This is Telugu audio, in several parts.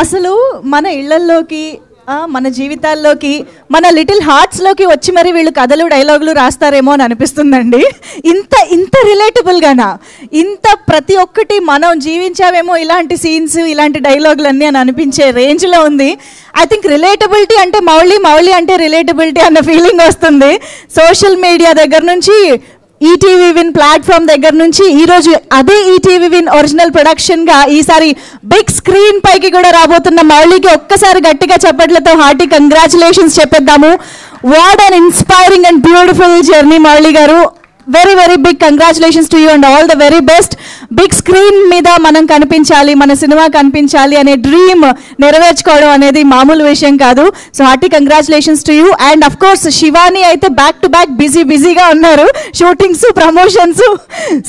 అసలు మన ఇళ్లల్లోకి మన జీవితాల్లోకి మన లిటిల్ హార్ట్స్లోకి వచ్చి మరి వీళ్ళు కథలు డైలాగులు రాస్తారేమో అని అనిపిస్తుందండి. ఇంత ఇంత రిలేటబుల్గానా, ఇంత ప్రతి ఒక్కటి మనం జీవించావేమో ఇలాంటి సీన్స్ ఇలాంటి డైలాగులన్నీ అని అనిపించే రేంజ్లో ఉంది. ఐ థింక్ రిలేటబిలిటీ అంటే మౌళి అంటే రిలేటబిలిటీ అన్న ఫీలింగ్ వస్తుంది. సోషల్ మీడియా దగ్గర నుంచి ఈటీవీ విన్ ప్లాట్ఫామ్ దగ్గర నుంచి ఈరోజు అదే ఈటీవీ విన్ ఒరిజినల్ ప్రొడక్షన్గా ఈసారి బిగ్ స్క్రీన్ పైకి కూడా రాబోతున్న మౌళికి ఒక్కసారి గట్టిగా చప్పట్లతో హార్టీ కంగ్రాచులేషన్స్ చెప్పేద్దాము. What an inspiring and beautiful journey Mouli garu. Very very big congratulations to you and all the very best. Big screen మీద మనం కనిపించాలి, మన సినిమా కనిపించాలి అనే డ్రీమ్ నెరవేర్చుకోవడం అనేది మామూలు విషయం కాదు. So hearty congratulations to you. And of course Shivani అయితే బ్యాక్ టు బ్యాక్ బిజీగా ఉన్నారు, shootings promotions.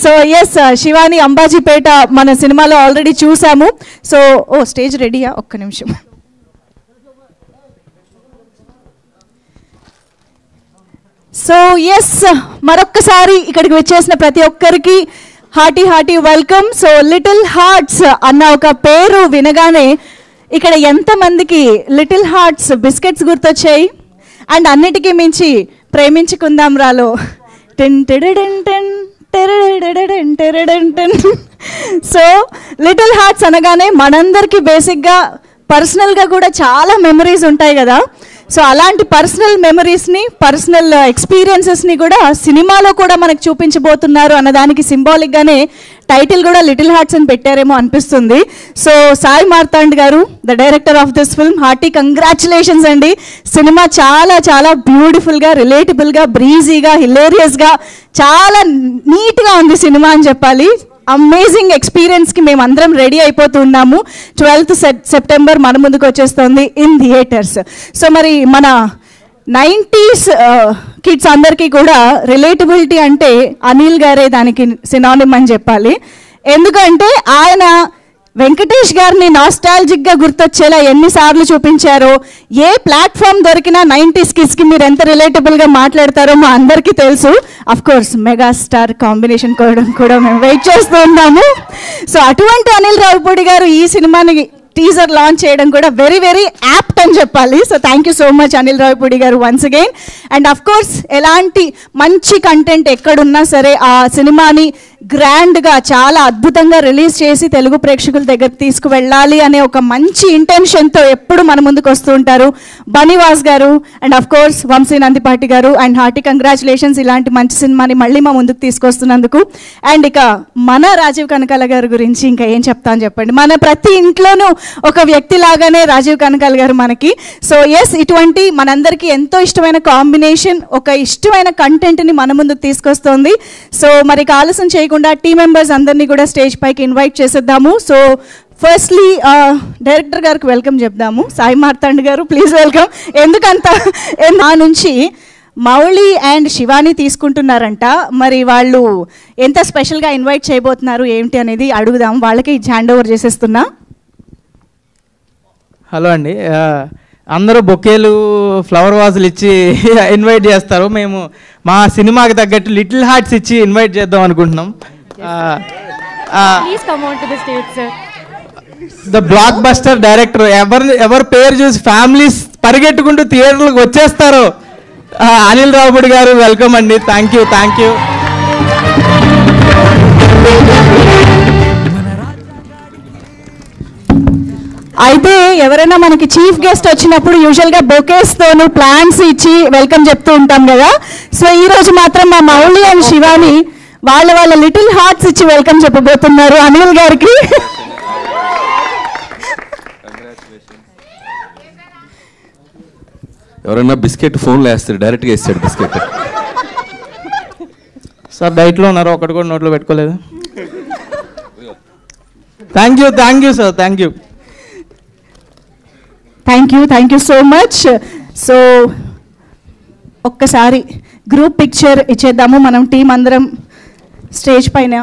So yes, Shivani Ambajipeta మన సినిమాలో ఆల్రెడీ చూసాము. సో స్టేజ్ రెడీయా? ఒక్క నిమిషం. సో ఎస్, మరొక్కసారి ఇక్కడికి వచ్చేసిన ప్రతి ఒక్కరికి hearty welcome. So little hearts అన్న ఒక పేరు వినగానే ఇక్కడ ఎంతమందికి లిటిల్ హార్ట్స్ బిస్కెట్స్ గుర్తొచ్చాయి? అండ్ అన్నిటికీ మించి ప్రేమించుకుందాం రాలో టెన్ టెడెడెన్ టెన్ టెరడెడెడెన్ టెరడెన్ టెన్. సో లిటిల్ హార్ట్స్ అనగానే మనందరికీ బేసిక్గా పర్సనల్గా కూడా చాలా మెమరీస్ ఉంటాయి కదా. సో అలాంటి పర్సనల్ మెమరీస్ని, పర్సనల్ ఎక్స్పీరియన్సెస్ని కూడా సినిమాలో కూడా మనకు చూపించబోతున్నారు అన్నదానికి సింబాలిక్గానే టైటిల్ కూడా లిటిల్ హార్ట్స్ అని పెట్టారేమో అనిపిస్తుంది. సో సాయి మార్తాండ్ గారు, the director of this film, hearty congratulations అండి. సినిమా చాలా చాలా బ్యూటిఫుల్గా, రిలేటబుల్గా, బ్రీజీగా, హిలేరియస్గా, చాలా నీట్గా ఉంది సినిమా అని చెప్పాలి. అమేజింగ్ ఎక్స్పీరియన్స్కి మేము అందరం రెడీ అయిపోతున్నాము. 12th సెప్టెంబర్ మన ముందుకు వచ్చేస్తుంది ఇన్ థియేటర్స్. సో మరి మన 90s కిడ్స్ అందరికీ కూడా రిలేటబిలిటీ అంటే అనిల్ గారే దానికి సినానిమ్ అని చెప్పాలి. ఎందుకంటే ఆయన వెంకటేష్ గారిని నాస్టాలజిక్గా గుర్తొచ్చేలా ఎన్నిసార్లు చూపించారో, ఏ ప్లాట్ఫామ్ దొరికినా 90s కిడ్స్కి మీరు ఎంత రిలేటబుల్గా మాట్లాడతారో మా అందరికీ తెలుసు. అఫ్ కోర్స్ మెగాస్టార్ కాంబినేషన్ కూడా మేము వెయిట్ చేస్తూ ఉన్నాము. సో అటువంటి అనిల్ రావిపూడి గారు ఈ సినిమాని టీజర్ లాంచ్ చేయడం కూడా వెరీ వెరీ యాప్ట్ అని చెప్పాలి. So thank you so much Anil Ravipudi garu once again. And of course ఎలాంటి మంచి కంటెంట్ ఎక్కడున్నా సరే ఆ సినిమాని గ్రాండ్గా చాలా అద్భుతంగా రిలీజ్ చేసి తెలుగు ప్రేక్షకుల దగ్గరికి తీసుకువెళ్ళాలి అనే ఒక మంచి ఇంటెన్షన్తో ఎప్పుడు మన ముందుకు వస్తూ ఉంటారు Bunny Vas garu. And of course Vamsi Nandipati garu. And hearty congratulations ఇలాంటి మంచి సినిమాని మళ్ళీ మా ముందుకు తీసుకొస్తున్నందుకు. అండ్ ఇక మన రాజీవ్ కనకాల గారి గురించి ఇంకా ఏం చెప్తాను చెప్పండి. మన ప్రతి ఇంట్లోనూ ఒక వ్యక్తి లాగానే రాజీవ్ కనకాల గారు మనకి. సో ఎస్, ఇటువంటి మనందరికీ ఎంతో ఇష్టమైన కాంబినేషన్, ఒక ఇష్టమైన కంటెంట్ని మన ముందుకు తీసుకొస్తుంది. సో మరి ఆలస్యం చేయకుండా టీం మెంబర్స్ అందరినీ కూడా స్టేజ్ పైకి ఇన్వైట్ చేసేద్దాము. సో ఫస్ట్లీ డైరెక్టర్ గారికి వెల్కమ్ చెప్దాము. సాయి మార్తాండ్ గారు, ప్లీజ్ వెల్కమ్. ఎందుకంత నా నుంచి మౌళి అండ్ శివాని తీసుకుంటున్నారంట, మరి వాళ్ళు ఎంత స్పెషల్గా ఇన్వైట్ చేయబోతున్నారు ఏంటి అనేది అడుగుదాం. వాళ్ళకి హ్యాండ్ ఓవర్ చేసేస్తున్నా. హలో అండి, అందరూ బొకేలు, ఫ్లవర్ వాజులు ఇచ్చి ఇన్వైట్ చేస్తారు. మేము మా సినిమాకి తగ్గట్టు లిటిల్ హార్ట్స్ ఇచ్చి ఇన్వైట్ చేద్దాం అనుకుంటున్నాం. ద బ్లాక్ బస్టర్ డైరెక్టర్, ఎవరి పేరు చూసి ఫ్యామిలీస్ పరిగెట్టుకుంటూ థియేటర్లకు వచ్చేస్తారు, అనిల్ రావిపూడి గారు. వెల్కమ్ అండి. Thank you. అయితే ఎవరైనా మనకి చీఫ్ గెస్ట్ వచ్చినప్పుడు యూజువల్గా బొకేస్తోను ప్లాన్స్ ఇచ్చి వెల్కమ్ చెప్తూ ఉంటాం కదా. సో ఈ రోజు మాత్రం మా మౌళి అండ్ శివాని వాళ్ళ లిటిల్ హార్ట్స్ ఇచ్చి వెల్కమ్ చెప్పబోతున్నారు అనిల్ గారికి. ఎవరైనా బిస్కెట్ ఫోన్లో వేస్తారు, డైరెక్ట్గా వేస్తాడు బిస్కెట్. సార్ డైట్లో ఉన్నారు, ఒకటి కూడా నోట్లో పెట్టుకోలేదు. Thank you sir, thank you so much. So ఒక్కసారి గ్రూప్ పిక్చర్ ఇచ్చేద్దాము మనం టీం అందరం స్టేజ్ పైన.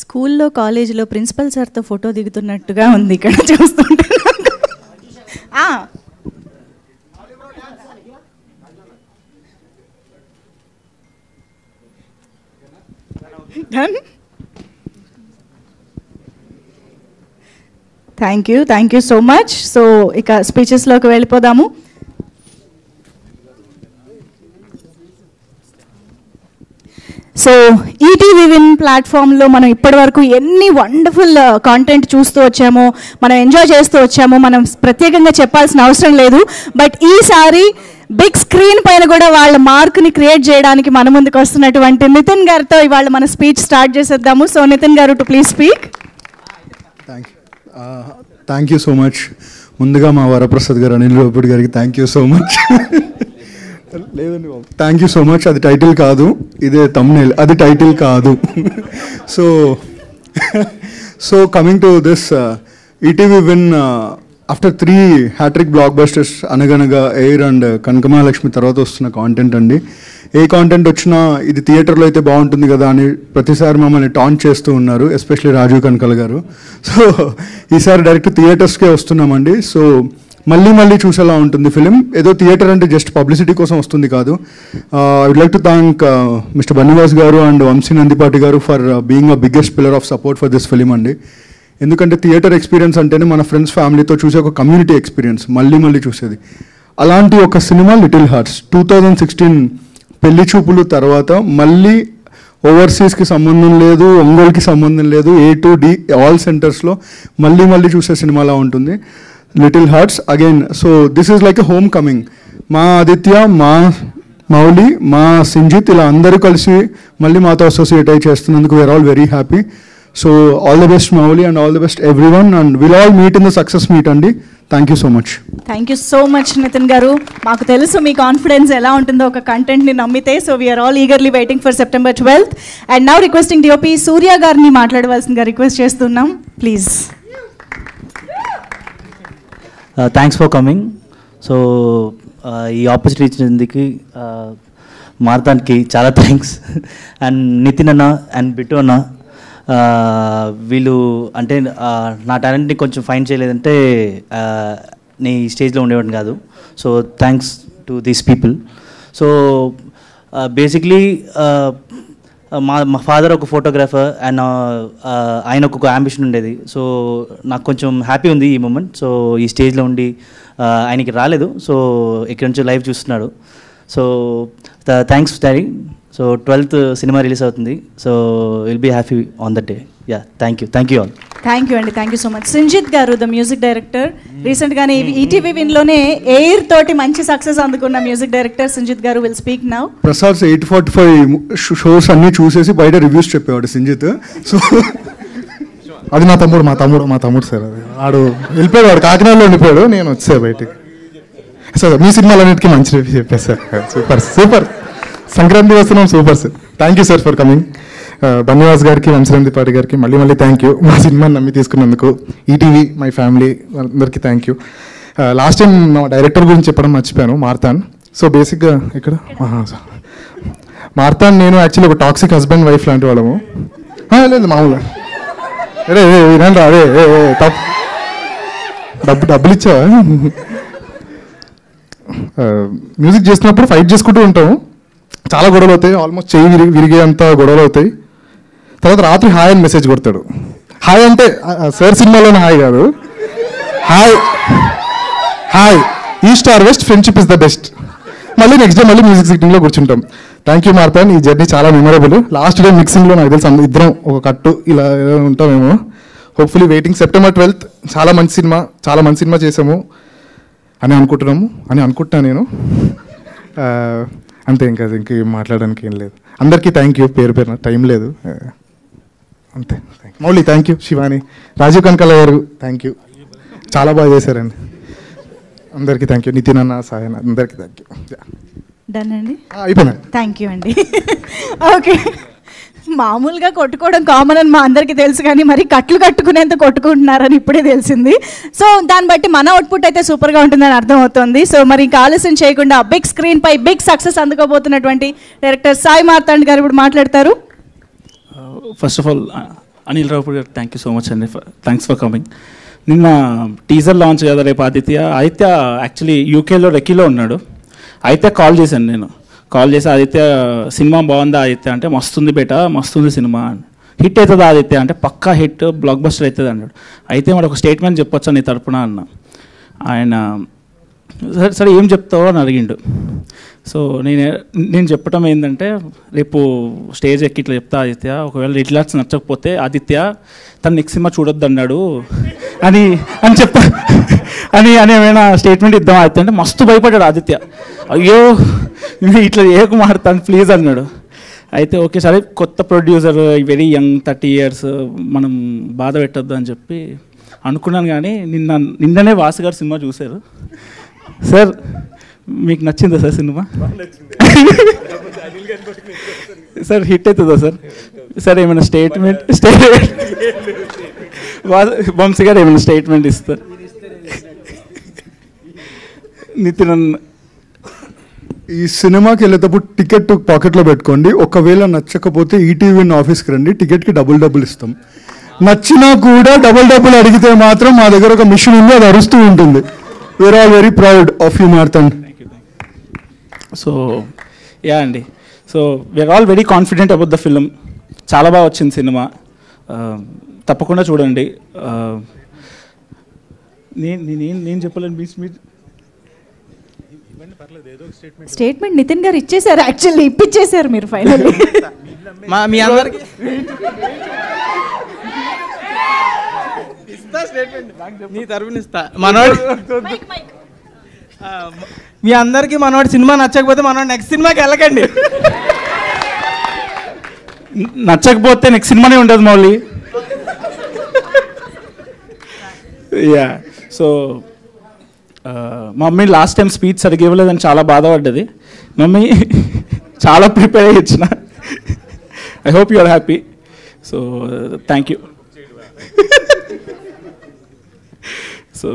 స్కూల్లో కాలేజీలో ప్రిన్సిపల్ సార్తో ఫోటో దిగుతున్నట్టుగా ఉంది ఇక్కడ చూస్తుంటే thank you so much. So ఇక స్పీచెస్లోకి వెళ్ళిపోదాము. సో ఈటీవీ విన్ ప్లాట్ఫామ్లో మనం ఇప్పటివరకు ఎన్ని వండర్ఫుల్ కాంటెంట్ చూస్తూ వచ్చామో, మనం ఎంజాయ్ చేస్తూ వచ్చామో, మనం ప్రత్యేకంగా చెప్పాల్సిన అవసరం లేదు. బట్ ఈసారి బిగ్ స్క్రీన్ పైన కూడా వాళ్ళ మార్క్ని క్రియేట్ చేయడానికి మన ముందుకు వస్తున్నటువంటి నితిన్ గారితో ఇవాళ మన స్పీచ్ స్టార్ట్ చేసేద్దాము. సో నితిన్ గారు, to please speak. Thank you so much. ముందుగా మా వరప్రసాద్ గారు, అనిల్ రావుపూడి గారికి థ్యాంక్ యూ సో మచ్. లేదండి బాబు, థ్యాంక్ యూ సో మచ్. అది టైటిల్ కాదు, ఇదే థంబ్నెయిల్, అది టైటిల్ కాదు. So coming to this ETV Win after 3 hattrick blockbusters, Anaganaga, Air and Kanakamahalakshmi తర్వాత వస్తున్న కాంటెంట్ అండి. ఏ కాంటెంట్ వచ్చినా ఇది థియేటర్లో అయితే బాగుంటుంది కదా అని ప్రతిసారి మమ్మల్ని టాంట్ చేస్తూ ఉన్నారు, ఎస్పెషల్లీ రాజీవ్ కనకల్ గారు. సో ఈసారి డైరెక్ట్ థియేటర్స్కే వస్తున్నామండి. సో మళ్ళీ చూసేలా ఉంటుంది ఫిలిం. ఏదో థియేటర్ అంటే జస్ట్ పబ్లిసిటీ కోసం వస్తుంది కాదు. I would like to thank mister Bunny Vas గారు అండ్ వంశీ నందిపాటి గారు for being a biggest pillar of support for this film అండి. ఎందుకంటే థియేటర్ ఎక్స్పీరియన్స్ అంటేనే మన ఫ్రెండ్స్ ఫ్యామిలీతో చూసే ఒక కమ్యూనిటీ ఎక్స్పీరియన్స్, మళ్ళీ చూసేది. అలాంటి ఒక సినిమా లిటిల్ హార్ట్స్ 2016 పెళ్లి చూపులు తర్వాత మళ్ళీ ఓవర్సీస్కి సంబంధం లేదు, ఒంగోలుకి సంబంధం లేదు, A to D ఆల్ సెంటర్స్లో మళ్ళీ చూసే సినిమాలా ఉంటుంది little hearts again. So this is like a home coming. మా ఆదిత్య, మా మౌలి, మా సింజిత్ ఇలా అందరూ కలిసి మళ్ళీ మాతో అసోసియేట్ అయి చేస్తున్నందుకు we are all very happy. So all the best Mouli and all the best everyone, and will all meet in the success meet అండి. Thank you so much. Thank you so much Nitin garu. మాకు తెలుసు మీ కాన్ఫిడెన్స్ ఎలా ఉంటుందో ఒక కంటెంట్ని నమ్మితే. So we are all eagerly waiting for September 12th. And now requesting DOP Surya గారిని మాట్లాడవలసిందిగా రిక్వెస్ట్ చేస్తున్నాం, please. Thanks for coming. So ఈ ఆపర్చునిటీ ఇచ్చినందుకు మారతానికి చాలా థ్యాంక్స్. అండ్ నితిన్ అన్న అండ్ బిట్టు అన్న, వీళ్ళు అంటే నా టాలెంట్ని కొంచెం ఫైన్ చేయలేదంటే నీ స్టేజ్లో ఉండేవాడిని కాదు. So thanks to these people. So basically మా ఫాదర్ ఒక ఫోటోగ్రాఫర్ అండ్ ఆయన ఒక అంబిషన్ ఉండేది. సో నాకు కొంచెం హ్యాపీ ఉంది ఈ మూమెంట్. సో ఈ స్టేజ్లో ఉండి ఆయనకి రాలేదు, సో ఇక్కడ నుంచి లైవ్ చూస్తున్నాడు. So thanks daddy. So 12th cinema release అవుతుంది. So will be happy on that day. Ya thank you all. Thank you అండి, thank you so much. Sanjith garu the music director, రీసెంట్గానే ఈటీవీ విన్లోనే ఎయిర్ తోటి మంచి సక్సెస్ అందుకున్న music director Sanjith garu will speak now. Prasad 845 shows అన్ని చూసేసి బయట రివ్యూస్ చెప్పేవాడు సంజిత్. సో అది మా తమ్ముడు సార్. అది వాడు వెళ్ళిపోయాడు, వాడు కాకినాడలో ఉండిపోయాడు, నేను వచ్చా బయటికి. సార్ మీ సినిమాలన్నిటికీ మంచి రివ్యూ చెప్పారు సార్. సూపర్ సంక్రాంతి వస్తున్నాం, super sir. Thank you sir for coming. Bunny Vas గారికి, వంశరంతిపాటి గారికి మళ్ళీ థ్యాంక్ యూ, మా సినిమాని నమ్మి తీసుకున్నందుకు. ఈటీవీ, మై ఫ్యామిలీ అందరికీ థ్యాంక్ యూ. లాస్ట్ టైం మా డైరెక్టర్ గురించి చెప్పడం మర్చిపోయాను, మార్తాన్. సో బేసిక్గా ఇక్కడ మార్తాన్ నేను యాక్చువల్లీ ఒక టాక్సిక్ హస్బెండ్ వైఫ్ లాంటి వాళ్ళము. లేదు మామూలుగా అదే వినండి, అదే డబ్బులు ఇచ్చావా? మ్యూజిక్ చేస్తున్నప్పుడు ఫైట్ చేసుకుంటూ ఉంటాము, చాలా గొడవలు అవుతాయి, ఆల్మోస్ట్ చెయ్యి విరిగేంత గొడవలు అవుతాయి. తర్వాత రాత్రి హాయ్ అని మెసేజ్ కొడతాడు. హాయ్ అంటే సార్ సినిమాలోనే హాయ్ కాదు, hi east or west, friendship is the best. మళ్ళీ నెక్స్ట్ డే మళ్ళీ మ్యూజిక్ సిట్టింగ్లో కూర్చుంటాం. థ్యాంక్ యూ మార్తాన్, ఈ జర్నీ చాలా మెమరబుల్. లాస్ట్ డే మిక్సింగ్లో నాకు తెలుసు ఇద్దరం ఒక కట్టు ఇలా ఉంటామేమో. Hopefully waiting September 12th. చాలా మంచి సినిమా చేసాము అని అనుకుంటున్నా నేను. అంతే, ఇంకేం మాట్లాడడానికి ఏం లేదు. అందరికీ థ్యాంక్ యూ, పేరున టైం లేదు అంతే. Mouli thank you, Shivani, Rajiv Kanakala garu thank you, చాలా బాగా చేశారండి. అందరికీ థ్యాంక్ యూ, నితిన్ అన్న, సాయన్, అందరికీ థ్యాంక్ యూ. డన్ అండి, అయిపోయినా. థ్యాంక్ యూ అండి. ఓకే, మామూలుగా కొట్టుకోవడం కామన్ అని మా అందరికీ తెలుసు, కానీ మరి కట్టుకునేంత కొట్టుకుంటున్నారని ఇప్పుడే తెలిసింది. సో దాన్ని బట్టి మన అవుట్పుట్ అయితే సూపర్గా ఉంటుందని అర్థమవుతుంది. సో మరి ఇంకా ఆలస్యం చేయకుండా బిగ్ స్క్రీన్ పై బిగ్ సక్సెస్ అందుకోబోతున్నటువంటి డైరెక్టర్ సాయి మార్తాండ్ గారు ఇప్పుడు మాట్లాడతారు. First of all Anil Ravipudi garu thank you so much అండి, థ్యాంక్స్ ఫర్ కమింగ్. నిన్న టీజర్ లాంచ్ కదా రేపు ఆదిత్య యాక్చువల్లీ యూకేలో రెక్కీలో ఉన్నాడు. ఆదిత్య కాల్ చేసి ఆదిత్య సినిమా బాగుందా ఆదిత్య అంటే మస్తుంది బేట, మస్తుంది సినిమా, హిట్ అవుతుంది ఆదిత్య అంటే పక్కా హిట్, బ్లాక్ బస్టర్ అవుతుంది అన్నాడు. అయితే మరి ఒక స్టేట్మెంట్ చెప్పొచ్చా నీ తరపున అన్న. ఆయన సరే ఏం చెప్తావో అని అడిగిండు. సో నేను చెప్పడం ఏంటంటే, రేపు స్టేజ్ ఎక్కి ఇట్లా చెప్తా ఆదిత్య, ఒకవేళ రిలాక్స్ నచ్చకపోతే ఆదిత్య తను నెక్స్ట్ సినిమా చూడొద్దు అన్నాడు అని చెప్తా అని ఏమైనా స్టేట్మెంట్ ఇద్దాం ఆదిత్య అంటే మస్తు భయపడ్డాడు ఆదిత్య. అయ్యో ఇట్లా ఏకు మాడతాను ప్లీజ్ అన్నాడు. అయితే ఓకే సరే, కొత్త ప్రొడ్యూసర్, వెరీ యంగ్, 30 years, మనం బాధ పెట్టద్దు అని చెప్పి అనుకున్నాను. కానీ నిన్ననే వాసు గారు సినిమా చూశారు. సార్ మీకు నచ్చిందా సార్ సినిమా? సార్ హిట్ అవుతుందా సార్ ఏమైనా స్టేట్మెంట్ వంశీ గారు ఏమైనా స్టేట్మెంట్ ఇస్తారు? నితిన్ ఈ సినిమాకి వెళ్ళేటప్పుడు టికెట్ పాకెట్లో పెట్టుకోండి. ఒకవేళ నచ్చకపోతే ఈటీవీ ఆఫీస్కి రండి, టికెట్కి డబుల్ ఇస్తాం. నచ్చినా కూడా డబుల్ అడిగితే మాత్రం మా దగ్గర ఒక మిషన్ ఉంది, అది అరుస్తూ ఉంటుంది. We are all very proud of you Marthand. So ya అండి, so we are all very confident about the film. చాలా బాగా వచ్చింది సినిమా, తప్పకుండా చూడండి. నేను చెప్పలేను, మీరు స్టేట్మెంట్ నితిన్ గారు ఇచ్చేసారు, యాక్చువల్లీ ఇప్పించేశారు మీరు ఫైనల్లీ. మీ అందరికి నీ తరపున ఇస్తా. మీ అందరికి మనోడి సినిమా నచ్చకపోతే మనోడు నెక్స్ట్ సినిమాకి వెళ్ళకండి. నచ్చకపోతే నెక్స్ట్ సినిమానే ఉండదు మౌలి. యా, సో మా మమ్మీ లాస్ట్ టైం స్పీచ్ సరిగ్గా ఇవ్వలేదని చాలా బాధపడ్డది. మమ్మీ చాలా ప్రిపేర్ అయ్యి ఇచ్చిన. I hope you are happy. So thank you. So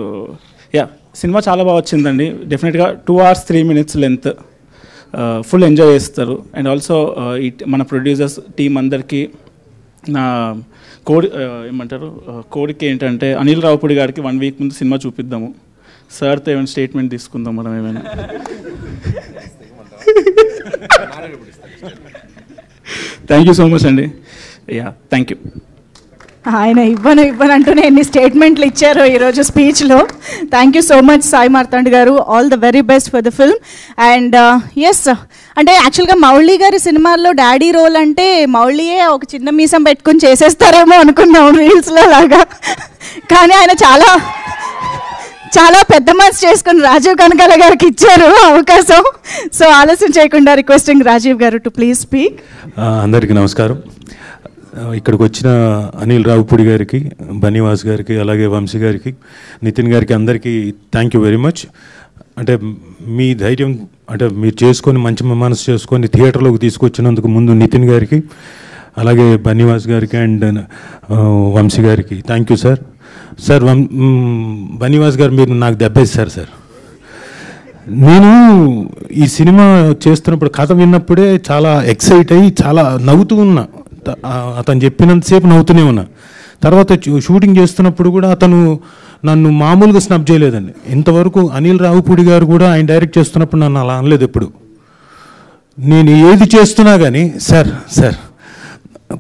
yeah, cinema చాలా బాగా వచ్చిందండి. డెఫినెట్గా 2 hours 3 minutes length, full enjoy చేస్తారు. అండ్ ఆల్సో మన ప్రొడ్యూసర్స్ టీం అందరికీ నా కోరిక ఏంటంటే, అనిల్ రావుపూడి గారికి 1 week ముందు సినిమా చూపిద్దాము. సార్తో ఏమైనా స్టేట్మెంట్ తీసుకుందాం మనం ఏమైనా. థ్యాంక్ యూ సో మచ్ అండి. Ya, thank you. ఆయన ఇవ్వనంటూనే ఎన్ని స్టేట్మెంట్లు ఇచ్చారో ఈరోజు స్పీచ్లో. Thank you so much Sai Marthand garu. All the very best for the film. And yes, అంటే యాక్చువల్గా మౌళి గారి సినిమాల్లో డాడీ రోల్ అంటే మౌళియే ఒక చిన్న మీసం పెట్టుకుని చేసేస్తారేమో అనుకున్నాం రీల్స్లో లాగా, కానీ ఆయన చాలా చాలా పెద్ద మనసు చేసుకుని రాజీవ్ కనకాల గారికి ఇచ్చారు అవకాశం. సో ఆలస్యం చేయకుండా రిక్వెస్టింగ్ రాజీవ్ గారు టు ప్లీజ్ స్పీక్. అందరికీ నమస్కారం. ఇక్కడికి వచ్చిన అనిల్ రావుపూడి గారికి, బన్నీవాస్ గారికి, అలాగే వంశీ గారికి, నితిన్ గారికి అందరికీ థ్యాంక్ యూ వెరీ మచ్. అంటే మీ ధైర్యం, అంటే మీరు చేసుకొని మంచి మనసు చేసుకొని థియేటర్లోకి తీసుకొచ్చినందుకు ముందు నితిన్ గారికి, అలాగే బన్నీవాస్ గారికి అండ్ వంశీ గారికి thank you sir. Sir Bunny Vas గారు మీరు నాకు దెబ్బేస్తారు సార్. నేను ఈ సినిమా చేస్తున్నప్పుడు కథ విన్నప్పుడే చాలా ఎక్సైట్ అయ్యి చాలా నవ్వుతూ ఉన్నా. అతను చెప్పినంతసేపు నవ్వుతూనే ఉన్నా. తర్వాత షూటింగ్ చేస్తున్నప్పుడు కూడా అతను నన్ను మామూలుగా స్నబ్ చేయలేదండి. ఇంతవరకు అనిల్ రావుపూడి గారు కూడా ఆయన డైరెక్ట్ చేస్తున్నప్పుడు నన్ను అలా అనలేదు ఎప్పుడు. నేను ఏది చేస్తున్నా కానీ సార్ సార్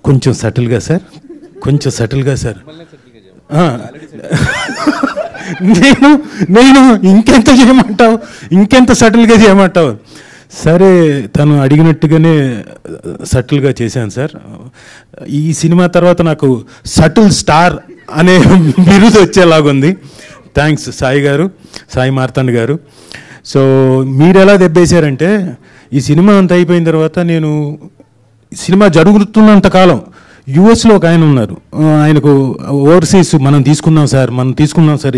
కొంచెం సటిల్గా సార్, కొంచెం సటిల్గా సార్, నేను ఇంకెంత చేయమంటావు, ఇంకెంత సటిల్గా చేయమంటావు. సరే తను అడిగినట్టుగానే సటిల్గా చేశాను సార్. ఈ సినిమా తర్వాత నాకు సటిల్ స్టార్ అనే బిరుదు వచ్చేలాగుంది. థ్యాంక్స్ సాయి గారు, సాయి మార్తాండ్ గారు. సో మీరు ఎలా దెబ్బేశారంటే ఈ సినిమా అంత అయిపోయిన తర్వాత నేను సినిమా జరుగుతున్నంతకాలం యుఎస్లో ఒక ఆయన ఉన్నారు, ఆయనకు ఓవర్సీస్ మనం తీసుకుందాం సార్,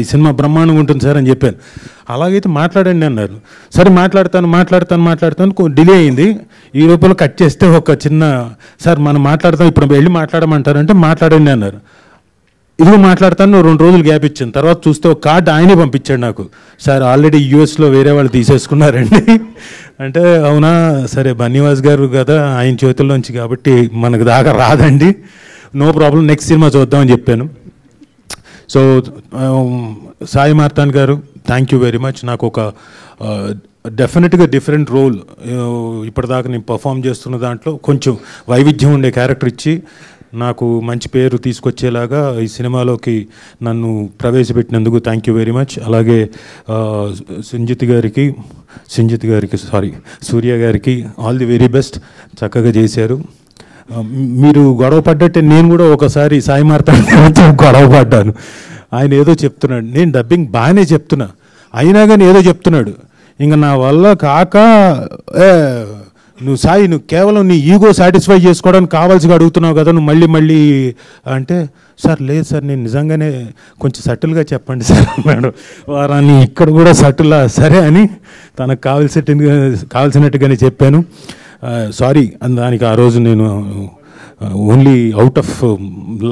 ఈ సినిమా బ్రహ్మాండంగా ఉంటుంది సార్ అని చెప్పాను. అలాగైతే మాట్లాడండి అన్నారు. సరే మాట్లాడతాను డిలే అయింది. ఈ లోపల కట్ చేస్తే ఒక చిన్న సార్ మనం మాట్లాడతాం, ఇప్పుడు వెళ్ళి మాట్లాడమంటారంటే మాట్లాడండి అన్నారు. ఇదిగో మాట్లాడతాను, 2 రోజులు గ్యాప్ ఇచ్చాను. తర్వాత చూస్తే ఒక కార్డు ఆయనే పంపించాడు నాకు, సార్ ఆల్రెడీ యూఎస్లో వేరే వాళ్ళు తీసేసుకున్నారండి అంటే అవునా, సరే బన్నీవాస్ గారు కదా ఆయన చేతుల్లోంచి కాబట్టి మనకు దాకా రాదండి, నో ప్రాబ్లం, నెక్స్ట్ సినిమా చూద్దామని చెప్పాను. సో సాయి మార్తాండ్ గారు థ్యాంక్ యూ వెరీ మచ్. నాకు ఒక డెఫినెట్గా డిఫరెంట్ రోల్, ఇప్పటిదాకా నేను పర్ఫామ్ చేస్తున్న దాంట్లో కొంచెం వైవిధ్యం ఉండే క్యారెక్టర్ ఇచ్చి నాకు మంచి పేరు తీసుకొచ్చేలాగా ఈ సినిమాలోకి నన్ను ప్రవేశపెట్టినందుకు థ్యాంక్ యూ వెరీ మచ్. అలాగే సూర్య గారికి ఆల్ ది వెరీ బెస్ట్, చక్కగా చేశారు. మీరు గొడవ పడ్డట్టే నేను కూడా ఒకసారి సాయి మార్తాండ్తో గొడవ పడ్డాను. ఆయన ఏదో చెప్తున్నాడు, నేను డబ్బింగ్ బాగానే చెప్తున్నా, అయినా కానీ ఏదో చెప్తున్నాడు. ఇంకా నా వల్ల కాక నువ్వు సాయి, నువ్వు కేవలం నీ ఈగో సాటిస్ఫై చేసుకోవడానికి కావాల్సిగా అడుగుతున్నావు కదా, నువ్వు మళ్ళీ అంటే సార్ లేదు సార్ నేను నిజంగానే కొంచెం సటిల్గా చెప్పండి సార్ అన్నాడు. వారాన్ని ఇక్కడ కూడా సటిల్లా సరే అని తనకు కావాల్సినట్టుగానే చెప్పాను. సారీ దానికి ఆ రోజు నేను ఓన్లీ అవుట్ ఆఫ్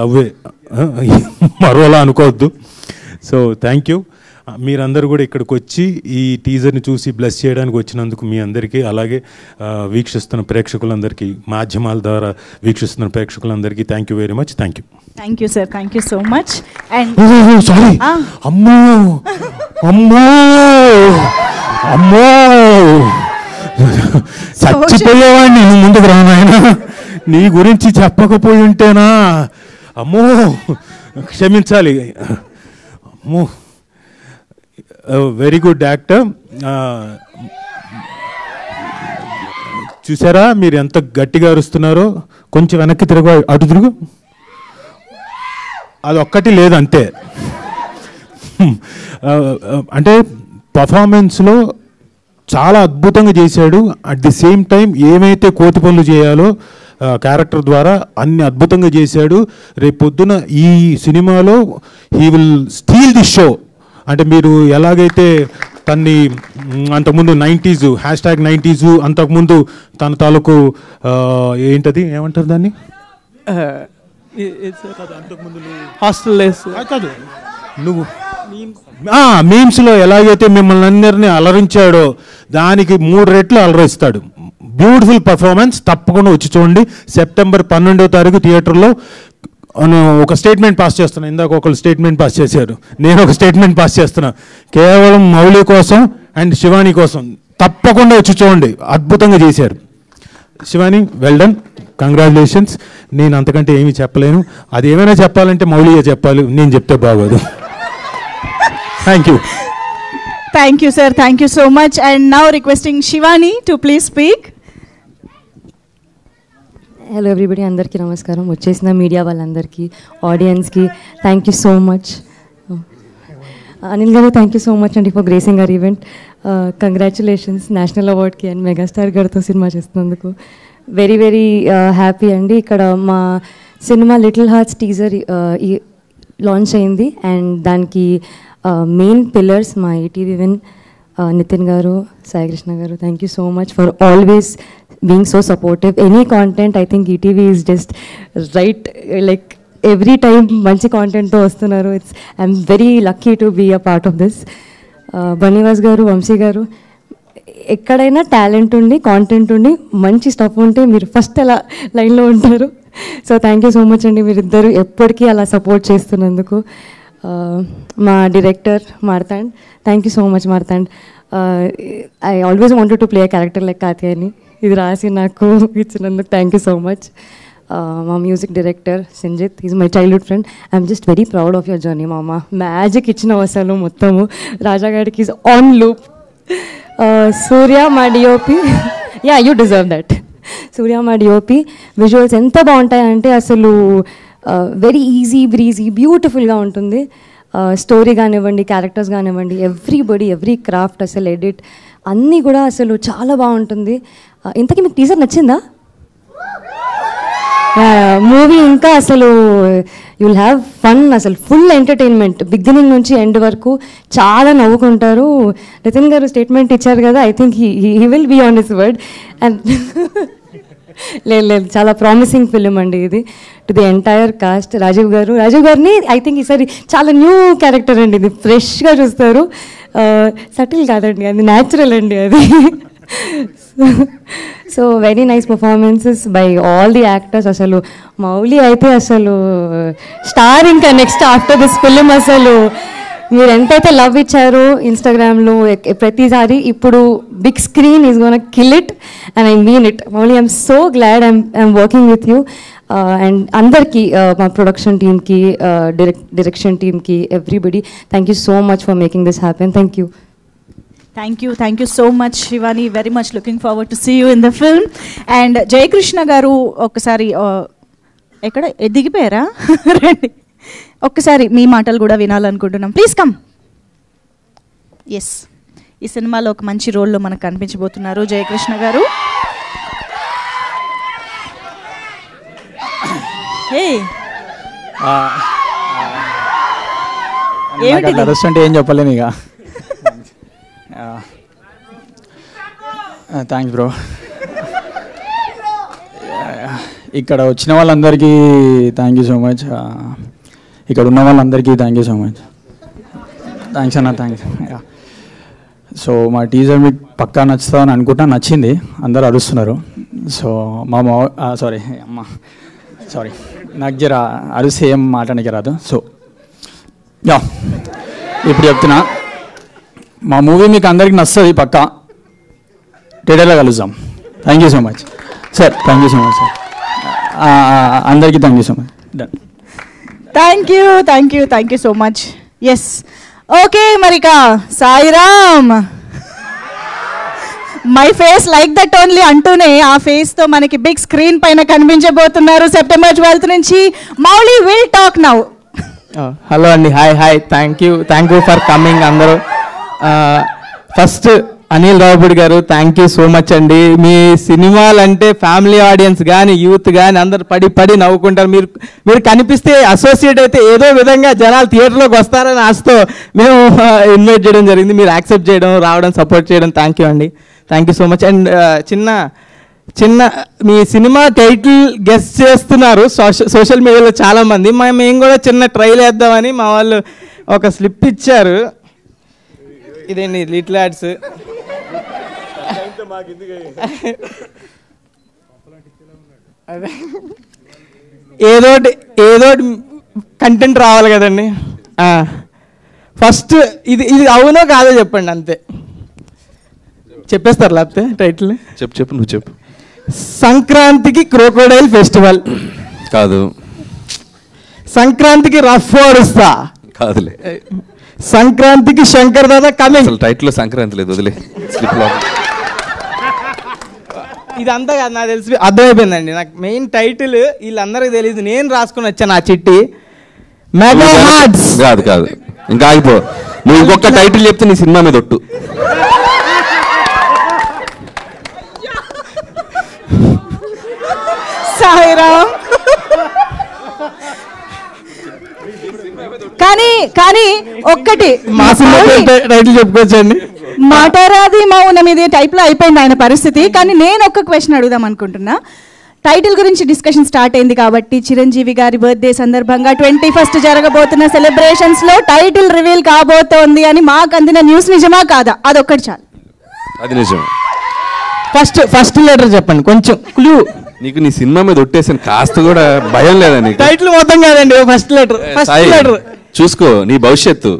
లవ్వే, మరోలా అనుకోవద్దు. So thank you. మీరందరూ కూడా ఇక్కడికి వచ్చి ఈ టీజర్ని చూసి బ్లెస్ చేయడానికి వచ్చినందుకు మీ అందరికీ, అలాగే వీక్షిస్తున్న ప్రేక్షకులందరికీ, మాధ్యమాల ద్వారా వీక్షిస్తున్న ప్రేక్షకులందరికీ thank you very much. Thank you sir, thank you so much. And sorry, అమ్మో చచ్చిపోయేవాడిని నేను ముందుకు రానాయన, నీ గురించి చెప్పకపోయి ఉంటేనా, అమ్మో క్షమించాలి. అమ్మో వెరీ గుడ్ యాక్టర్. చూసారా మీరు ఎంత గట్టిగా అరుస్తున్నారో, కొంచెం వెనక్కి అటు తిరుగు, అది ఒక్కటి లేదు అంతే. అంటే పర్ఫార్మెన్స్లో చాలా అద్భుతంగా చేశాడు. అట్ ది సేమ్ టైం ఏమైతే కోతి పనులు చేయాలో క్యారెక్టర్ ద్వారా అన్ని అద్భుతంగా చేశాడు. రేపు పొద్దున ఈ సినిమాలో he will steel the show. అంటే మీరు ఎలాగైతే తన్ని అంతకుముందు 90s #90s అంతకుముందు తన తాలూకు ఏంటది ఏమంటారు దాన్ని, హాస్టల్ కాదు నువ్వు మీమ్స్లో ఎలాగైతే మిమ్మల్ని అందరినీ అలరించాడో దానికి 3 రెట్లు అలరిస్తాడు. Beautiful performance. తప్పకుండా వచ్చి చూడండి. సెప్టెంబర్ 12వ తారీఖు థియేటర్లో ఒక స్టేట్మెంట్ పాస్ చేస్తున్నా. ఇందాక ఒకళ్ళు స్టేట్మెంట్ పాస్ చేశారు, నేను ఒక స్టేట్మెంట్ పాస్ చేస్తున్నా. కేవలం మౌలి కోసం అండ్ శివాని కోసం తప్పకుండా వచ్చి చూడండి. అద్భుతంగా చేశారు. Shivani well done, congratulations. నేను అంతకంటే ఏమీ చెప్పలేను. అది ఏమైనా చెప్పాలంటే మౌలియే చెప్పాలి, నేను చెప్తే బాగోదు. Thank you sir, thank you so much. And now requesting Shivani to please speak. Hello everybody, అందరికీ నమస్కారం. వచ్చేసిన మీడియా వాళ్ళందరికీ, ఆడియన్స్కి thank you so much. Anil garu thank you so much అండి for gracing our event. Congratulations national అవార్డ్కి అండ్ మెగాస్టార్ గారితో సినిమా చేస్తున్నందుకు. వెరీ వెరీ హ్యాపీ అండి. ఇక్కడ మా cinema little hearts teaser launch అయింది అండ్ దానికి మెయిన్ పిల్లర్స్ మా ETV win Nitin garu, Sai Krishna garu. Thank you so much for always being so supportive. Any content, I think ETV is just right, like every time manchi content to vastunaru. I'm very lucky to be a part of this. Banivas garu, Vamsi garu, ekkadaina talent undi, content undi, manchi stuff unte meer first ala line lo untaru. So thank you so much andi, meer iddaru eppadiki ala support chestunnanduku. Ma director Martand, thank you so much Martand. I always wanted to play a character like Katyayani. ఇది రాసి నాకు ఇచ్చినందుకు థ్యాంక్ యూ సో మచ్. మా music director Sanjith, is my childhood friend. I'm just very proud of your journey మామ. మ్యాజిక్ ఇచ్చిన అసలు మొత్తము. రాజాగాడికి ఈజ్ ఆన్ లూప్. సూర్య మా DOP, ya you deserve that. Surya మా డిఓపి విజువల్స్ ఎంత బాగుంటాయంటే అసలు వెరీ ఈజీ బ్రీజీ బ్యూటిఫుల్గా ఉంటుంది. స్టోరీ కానివ్వండి, క్యారెక్టర్స్ కానివ్వండి, ఎవ్రీ క్రాఫ్ట్, అసలు ఎడిట్ అన్నీ కూడా అసలు చాలా బాగుంటుంది. ఇంతకీ మీకు టీజర్ నచ్చిందా? మూవీ ఇంకా అసలు యుల్ హ్యావ్ ఫన్, అసలు ఫుల్ ఎంటర్టైన్మెంట్ బిగినింగ్ నుంచి ఎండ్ వరకు చాలా నవ్వుకుంటారు. నితిన్ గారు స్టేట్మెంట్ ఇచ్చారు కదా, I think he will be on his word. And లేదు చాలా ప్రామిసింగ్ ఫిలిం అండి ఇది. To the entire cast, Rajeev గారిని ఐ థింక్ ఈసారి చాలా న్యూ క్యారెక్టర్ అండి ఇది. ఫ్రెష్గా చూస్తారు. సటిల్ కాదండి, అది న్యాచురల్ అండి అది. So very nice performances by all the actors. అసలు మౌలి అయితే అసలు స్టార్ ఇంకా నెక్స్ట్ ఆఫ్టర్ దిస్ ఫిలిం. అసలు మీరు ఎంతైతే లవ్ ఇచ్చారో ఇన్స్టాగ్రామ్లో ప్రతిసారి, ఇప్పుడు big screen is gonna kill it and I mean it. Mouli, I'm so glad I'm working with you. And అందరికీ, మా ప్రొడక్షన్ టీమ్కి, డైరెక్షన్ టీమ్కి, everybody thank you so much for making this happen. Thank you. Thank you so much Shivani. Very much looking forward to see you in the film. And Jayakrishna గారు ఒక్కసారి ఎక్కడ దిగిపోయారా? రండి, ఒక్కసారి మీ మాటలు కూడా వినాలనుకుంటున్నాం. Please come. ఎస్, ఈ సినిమాలో ఒక మంచి రోల్లో మనకు కనిపించబోతున్నారు జయకృష్ణ గారు. అరుస్తుంటే ఏం చెప్పలేము ఇక. Thanks bro. ఇక్కడ వచ్చిన వాళ్ళందరికీ థ్యాంక్ యూ సో మచ్. ఇక్కడ ఉన్న వాళ్ళందరికీ thank you so much. Thanks అన్న, థ్యాంక్స్. సో మా టీజర్ మీకు పక్కా నచ్చుతుందని అనుకుంటా. నచ్చింది, అందరూ అరుస్తున్నారు. సో సారీ నాకు జర అరిసి ఏం మాట్లాడడానికి రాదు. సో ఇప్పుడు చెప్తున్నా, మా మూవీ మీకు అందరికి నచ్చుతుంది పక్కా. థియేటర్లో కలుద్దాం. Thank you so much sir. Thank you so much sir. అందరికీ thank you so much. Done. Thank you so much. Yes, okay. మరిక Sairam, my face like that only అంటూనే ఆ ఫేస్తో మనకి బిగ్ స్క్రీన్ పైన కనిపించబోతున్నారు సెప్టెంబర్ 12th నుంచి. Mouli will talk now. Hello అండి, hi. Thank you for coming అందరూ. First Anil Ravipudi garu, thank you so much అండి. మీ సినిమాలంటే ఫ్యామిలీ ఆడియన్స్ కానీ యూత్ కానీ అందరు పడి నవ్వుకుంటారు. మీరు కనిపిస్తే అసోసియేట్ అయితే ఏదో విధంగా జనాలు థియేటర్లోకి వస్తారని ఆశతో మేము ఇన్వైట్ చేయడం జరిగింది. మీరు యాక్సెప్ట్ చేయడం, రావడం, సపోర్ట్ చేయడం థ్యాంక్ యూ అండి. Thank you so much. And చిన్న మీ సినిమా టైటిల్ గెస్ట్ చేస్తున్నారు సోషల్ మీడియాలో చాలామంది. మేము కూడా చిన్న ట్రైల్ వేద్దామని మా వాళ్ళు ఒక స్లిప్ ఇచ్చారు. ఇదేంటి లిటిల్ హార్ట్స్. ఏదోటి కంటెంట్ రావాలి కదండి. ఫస్ట్ ఇది అవునో కాదో చెప్పండి, అంతే. చెప్పేస్తారు లేకపోతే టైటిల్? చెప్పు నువ్వు చెప్పు. సంక్రాంతికి క్రోకోడైల్ ఫెస్టివల్ కాదు, సంక్రాంతికి రఫ్ ఓడుస్తా కాదులే, సంక్రాంతికి శంకర్ దాదా కమింగ్. అసలు టైటిల్లో సంక్రాంతి లేదు, వదిలే. స్లిప్ లో ఇదంతా కాదు, నాకు తెలిసి అర్థమైపోయిందండి. నాకు మెయిన్ టైటిల్ వీళ్ళందరికీ తెలియదు, నేను రాసుకుని వచ్చాను ఆ చిట్టి. మెగా హార్ట్స్ కాదు కాదు, ఇంకా ఆగిపో. నువ్వు ఇంకొక టైటిల్ చెప్తే నీ సినిమా మీద ఒట్టు. సాయిరామ్. కానీ ఒక్కటి మా సినిమా టైటిల్ చెప్పుకోవచ్చండి. మాటారాది మౌనం ఇది టైప్ లో అయిపోయింది ఆయన పరిస్థితి. కానీ నేను ఒక్క క్వశ్చన్ అడుగుదాం అనుకుంటున్నా. టైటిల్ గురించి డిస్కషన్ స్టార్ట్ అయింది కాబట్టి చిరంజీవి గారి బర్త్డే సందర్భంగా 21st జరగబోతున్న సెలబ్రేషన్స్ లో టైటిల్ రివీల్ కాబోతోంది అని మాకు అందిన న్యూస్ నిజమా కాదా? అదొక్కటి చాలు. అది నిజం. ఫస్ట్ లెటర్ చెప్పండి, కొంచెం క్లూ. నీకు నీ సినిమా మీద ఒట్టేసాను, కాస్త కూడా భయం లేదా నీకు? టైటిల్ మొత్తం కాదండి, ఫస్ట్ లెటర్ చూసుకో నీ భవిష్యత్తు.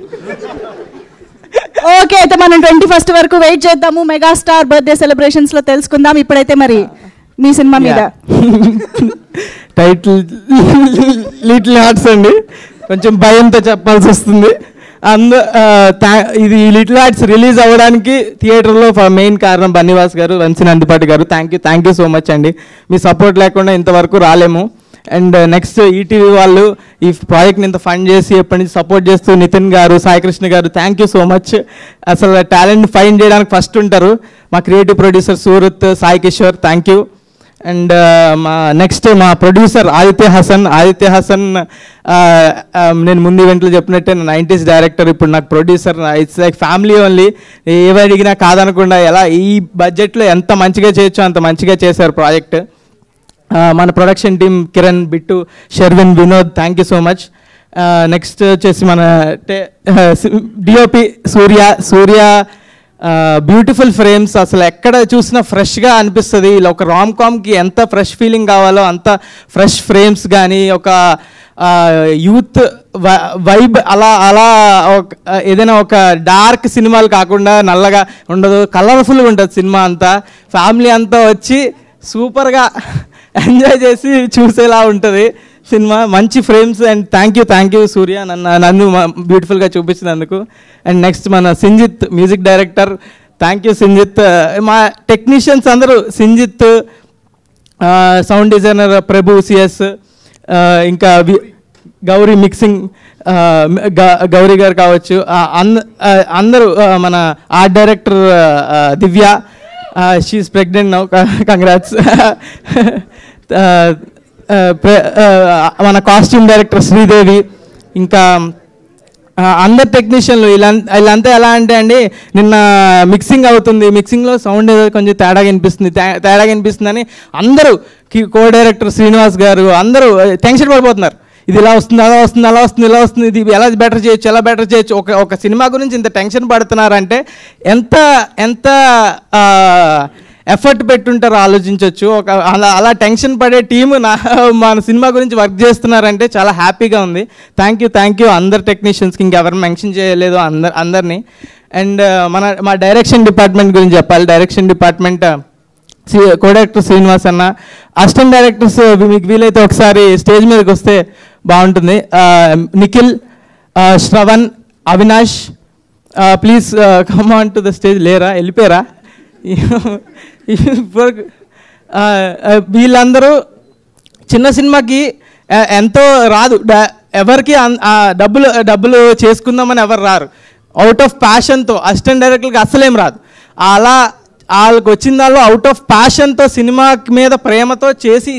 ఓకే, అయితే మనం 21st వరకు వెయిట్ చేద్దాము. మెగాస్టార్ బర్త్డే సెలబ్రేషన్స్ లో తెలుసుకుందాం. ఇప్పుడైతే మరి మీ సినిమా మీద టైటిల్ లిటిల్ హార్ట్స్ అండి, కొంచెం భయంతో చెప్పాల్సి వస్తుంది. ఇది లిటిల్ హార్ట్స్ రిలీజ్ అవ్వడానికి థియేటర్లో మెయిన్ కారణం బన్నీవాస్ గారు, వంశీ నందిపాటి గారు. థ్యాంక్ యూ సో మచ్ అండి. మీ సపోర్ట్ లేకుండా ఇంతవరకు రాలేము. అండ్ నెక్స్ట్ ఈటీవీ వాళ్ళు ఈ ప్రాజెక్ట్ని ఇంత ఫండ్ చేసి ఎప్పటి నుంచి సపోర్ట్ చేస్తూ నితిన్ గారు, సాయికృష్ణ గారు, థ్యాంక్ యూ సో మచ్. అసలు టాలెంట్ ఫైండ్ చేయడానికి ఫస్ట్ ఉంటారు మా creative producer Surat, Sai Kishore, thank you. And next మా ప్రొడ్యూసర్ ఆదిత్య హసన్ నేను ముందు ఈవెంట్లో చెప్పినట్టే 90s డైరెక్టర్, ఇప్పుడు నాకు producer. It's like family only. ఏవి అడిగినా కాదనకుండా ఎలా ఈ బడ్జెట్లో ఎంత మంచిగా చేయొచ్చో అంత మంచిగా చేశారు ప్రాజెక్ట్. మన production team Kiran, Bittu, Sherwin, Vinod, thank you so much. Next వచ్చేసి మన డిఓపి సూర్య, బ్యూటిఫుల్ ఫ్రేమ్స్, అసలు ఎక్కడ చూసినా ఫ్రెష్గా అనిపిస్తుంది. ఇలా ఒక రామ్ కామ్కి ఎంత ఫ్రెష్ ఫీలింగ్ కావాలో అంత ఫ్రెష్ ఫ్రేమ్స్ కానీ, ఒక యూత్ వైబ్ అలా ఏదైనా ఒక డార్క్ సినిమాలు కాకుండా నల్లగా ఉండదు, కలర్ఫుల్గా ఉంటుంది సినిమా అంతా. ఫ్యామిలీ అంతా వచ్చి సూపర్గా ఎంజాయ్ చేసి చూసేలా ఉంటుంది సినిమా. మంచి ఫ్రేమ్స్. అండ్ థ్యాంక్ యూ సూర్య నన్ను బ్యూటిఫుల్గా చూపించినందుకు. అండ్ నెక్స్ట్ మన Sinjith music director, thank you Sinjith. మా టెక్నీషియన్స్ అందరూ సింజిత్, సౌండ్ డిజైనర్ ప్రభు సిఎస్, ఇంకా గౌరీ మిక్సింగ్ గౌరీ గారు కావచ్చు, అందరూ మన ఆర్ట్ డైరెక్టర్ దివ్య, షీఈస్ ప్రెగ్నెంట్ నౌ, కంగ్రాట్స్. మన కాస్ట్యూమ్ డైరెక్టర్ శ్రీదేవి, ఇంకా అందరు టెక్నీషియన్లు వీళ్ళంతా ఎలా అంటే అండి, నిన్న మిక్సింగ్ అవుతుంది, మిక్సింగ్లో సౌండ్ ఏదో కొంచెం తేడాగా అనిపిస్తుందని అందరూ కో డైరెక్టర్ శ్రీనివాస్ గారు అందరూ టెన్షన్ పడిపోతున్నారు. ఇది ఇలా వస్తుంది, అలా వస్తుంది, ఇది ఎలా బెటర్ చేయొచ్చు. ఒక సినిమా గురించి ఇంత టెన్షన్ పడుతున్నారంటే ఎంత ఎఫర్ట్ పెట్టుంటారో ఆలోచించవచ్చు. అలా టెన్షన్ పడే టీము మన సినిమా గురించి వర్క్ చేస్తున్నారంటే చాలా హ్యాపీగా ఉంది. థ్యాంక్ యూ అందరు టెక్నీషియన్స్కి, ఇంకెవరు మెన్షన్ చేయలేదు అందరినీ. అండ్ మా డైరెక్షన్ డిపార్ట్మెంట్ గురించి చెప్పాలి. Direction department co director Srinivas అన్న, అసిస్టెంట్ డైరెక్టర్స్ మీకు వీలైతే ఒకసారి స్టేజ్ మీదకి వస్తే బాగుంటుంది. Nikhil, Shravan, Avinash, please come on to the stage. లేరా, వెళ్ళిపోయారా? వీళ్ళందరూ చిన్న సినిమాకి ఎంతో రాదు, ఎవరికి డబ్బులు చేసుకుందామని ఎవరు రారు. అవుట్ ఆఫ్ ప్యాషన్తో అసిస్టెంట్ డైరెక్టర్కి అసలేం రాదు. అలా వాళ్ళకి వచ్చిన దానిలో అవుట్ ఆఫ్ ప్యాషన్తో సినిమా మీద ప్రేమతో చేసి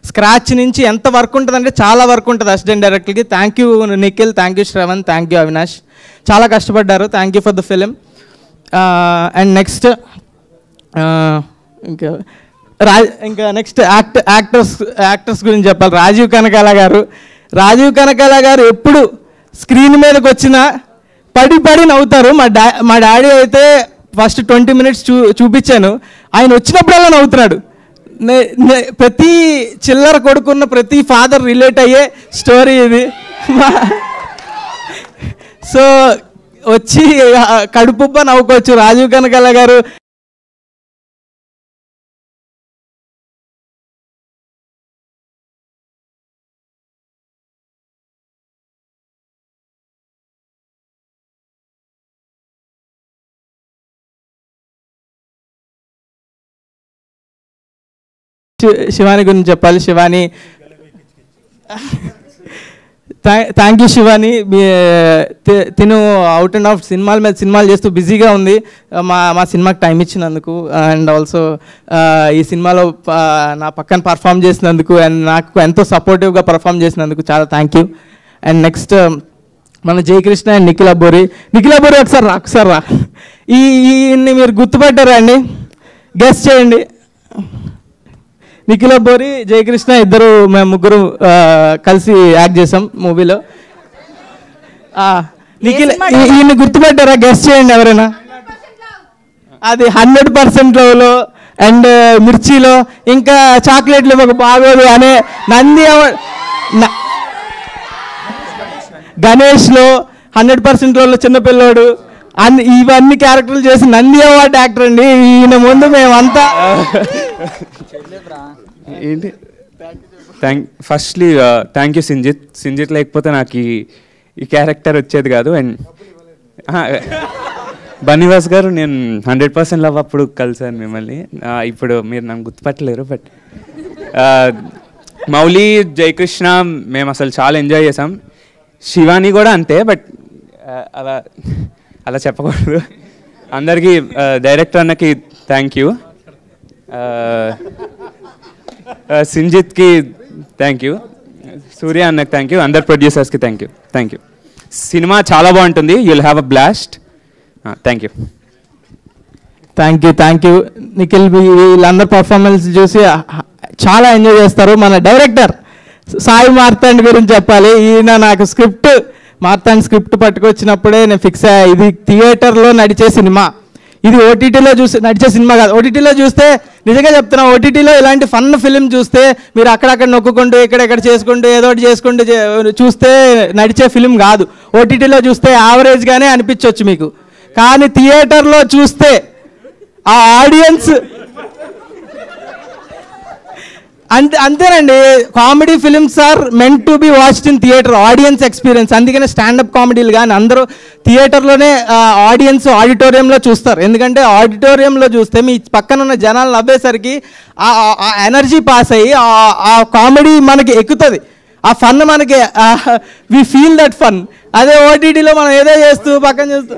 స్క్రాచ్ నుంచి ఎంత వర్క్ ఉంటుందంటే చాలా వర్క్ ఉంటుంది అసిస్టెంట్ డైరెక్టర్కి. Thank you Nikhil, thank you Shravan, thank you Avinash, చాలా కష్టపడ్డారు. Thank you for the film. And next ఇంకా నెక్స్ట్ యాక్టర్స్ గురించి చెప్పాలి. రాజీవ్ కనకాల గారు ఎప్పుడు స్క్రీన్ మీదకి వచ్చినా పడి నవ్వుతారు. మా డాడీ అయితే ఫస్ట్ 20 minutes చూపించాను, ఆయన వచ్చినప్పుడల్లా నవ్వుతున్నాడు. ప్రతి చిల్లర కొడుకున్న ప్రతి ఫాదర్ రిలేట్ అయ్యే స్టోరీ ఇది. సో వచ్చి కడుపుబ్బ నవ్వుకోవచ్చు రాజీవ్ కనకాల గారు. శివాని గురించి చెప్పాలి. Shivani, thank you Shivani. తిను అవుట్ అండ్ ఆఫ్ సినిమాల మీద సినిమాలు చేస్తూ బిజీగా ఉంది. మా సినిమాకి టైం ఇచ్చినందుకు అండ్ ఆల్సో ఈ సినిమాలో నా పక్కన పర్ఫామ్ చేసినందుకు అండ్ నాకు ఎంతో సపోర్టివ్గా పర్ఫామ్ చేసినందుకు చాలా థ్యాంక్ యూ. అండ్ నెక్స్ట్ మన జయకృష్ణ అండ్ నిఖిల్ అబ్బోరి ఒకసారి రా. ఈయన్ని మీరు గుర్తుపట్టారా అండి? గెస్ట్ చేయండి. నిఖిల్ అబ్బోరి, జయకృష్ణ ఇద్దరు, మేము ముగ్గురు కలిసి యాక్ట్ చేసాం మూవీలో. నిఖిల్, ఈయన్ని గుర్తుపెట్టారా? గెస్ట్ చేయండి ఎవరైనా. అది 100% లవ్లో అండ్ మిర్చిలో, ఇంకా చాక్లెట్లు మాకు బాగోదు అనే నంది గణేష్లో 100% లవ్లో చిన్నపిల్లోడు, ఇవన్నీ క్యారెక్టర్లు చేసి నంది అవార్డు యాక్టర్ అండి. ఈయన ముందు మేమంతా ఏంటి ఫస్ట్లీ థ్యాంక్ యూ సింజిత్ లేకపోతే నాకు ఈ క్యారెక్టర్ వచ్చేది కాదు. అండ్ బన్నీవాస్ గారు, నేను 100% లవ్ అప్పుడు కలిసాను మిమ్మల్ని. ఇప్పుడు మీరు నన్ను గుర్తుపట్టలేరు. బట్ మౌలి, జయకృష్ణ మేము అసలు చాలా ఎంజాయ్ చేసాం. శివాని కూడా అంతే. బట్ అలా చెప్పకూడదు. అందరికీ డైరెక్టర్ అన్నకి థ్యాంక్ యూ, సింజిత్కి థ్యాంక్ యూ, సూర్య అన్నకి థ్యాంక్ యూ, అందరు ప్రొడ్యూసర్స్కి థ్యాంక్ యూ. సినిమా చాలా బాగుంటుంది. You'll have a blast. Thank you. Nikhil, వీళ్ళందరూ పర్ఫార్మెన్స్ చూసి చాలా ఎంజాయ్ చేస్తారు. మన డైరెక్టర్ సాయి మార్తాండ్ గురించి చెప్పాలి. ఈయన నాకు మార్తాండ్ స్క్రిప్ట్ పట్టుకొచ్చినప్పుడే నేను ఫిక్స్ అయ్యా, ఇది థియేటర్లో నడిచే సినిమా, ఇది ఓటీటీలో నడిచే సినిమా కాదు. ఓటీటీలో చూస్తే, నిజంగా చెప్తున్నా, ఓటీటీలో ఇలాంటి ఫన్ ఫిలిం చూస్తే మీరు అక్కడక్కడ నొక్కుంటూ ఇక్కడెక్కడ చేసుకుంటూ ఏదో ఒకటి చేసుకుంటూ చూస్తే నడిచే ఫిలిం కాదు. ఓటీటీలో చూస్తే యావరేజ్గానే అనిపించవచ్చు మీకు, కానీ థియేటర్లో చూస్తే ఆ ఆడియన్స్ అంతేనండి. Comedy films are meant to be watched in theatre, audience experience. అందుకనే స్టాండప్ కామెడీలు కానీ అందరూ థియేటర్లోనే ఆడిటోరియంలో చూస్తారు. ఎందుకంటే ఆడిటోరియంలో చూస్తే మీ పక్కన ఉన్న జనాలు నవ్వేసరికి ఆ ఎనర్జీ పాస్ అయ్యి ఆ కామెడీ మనకి ఎక్కుతుంది, ఆ ఫన్ మనకి, వి ఫీల్ దట్ ఫన్. అదే ఓటీటీలో మనం ఏదో చేస్తూ పక్కన చూస్తూ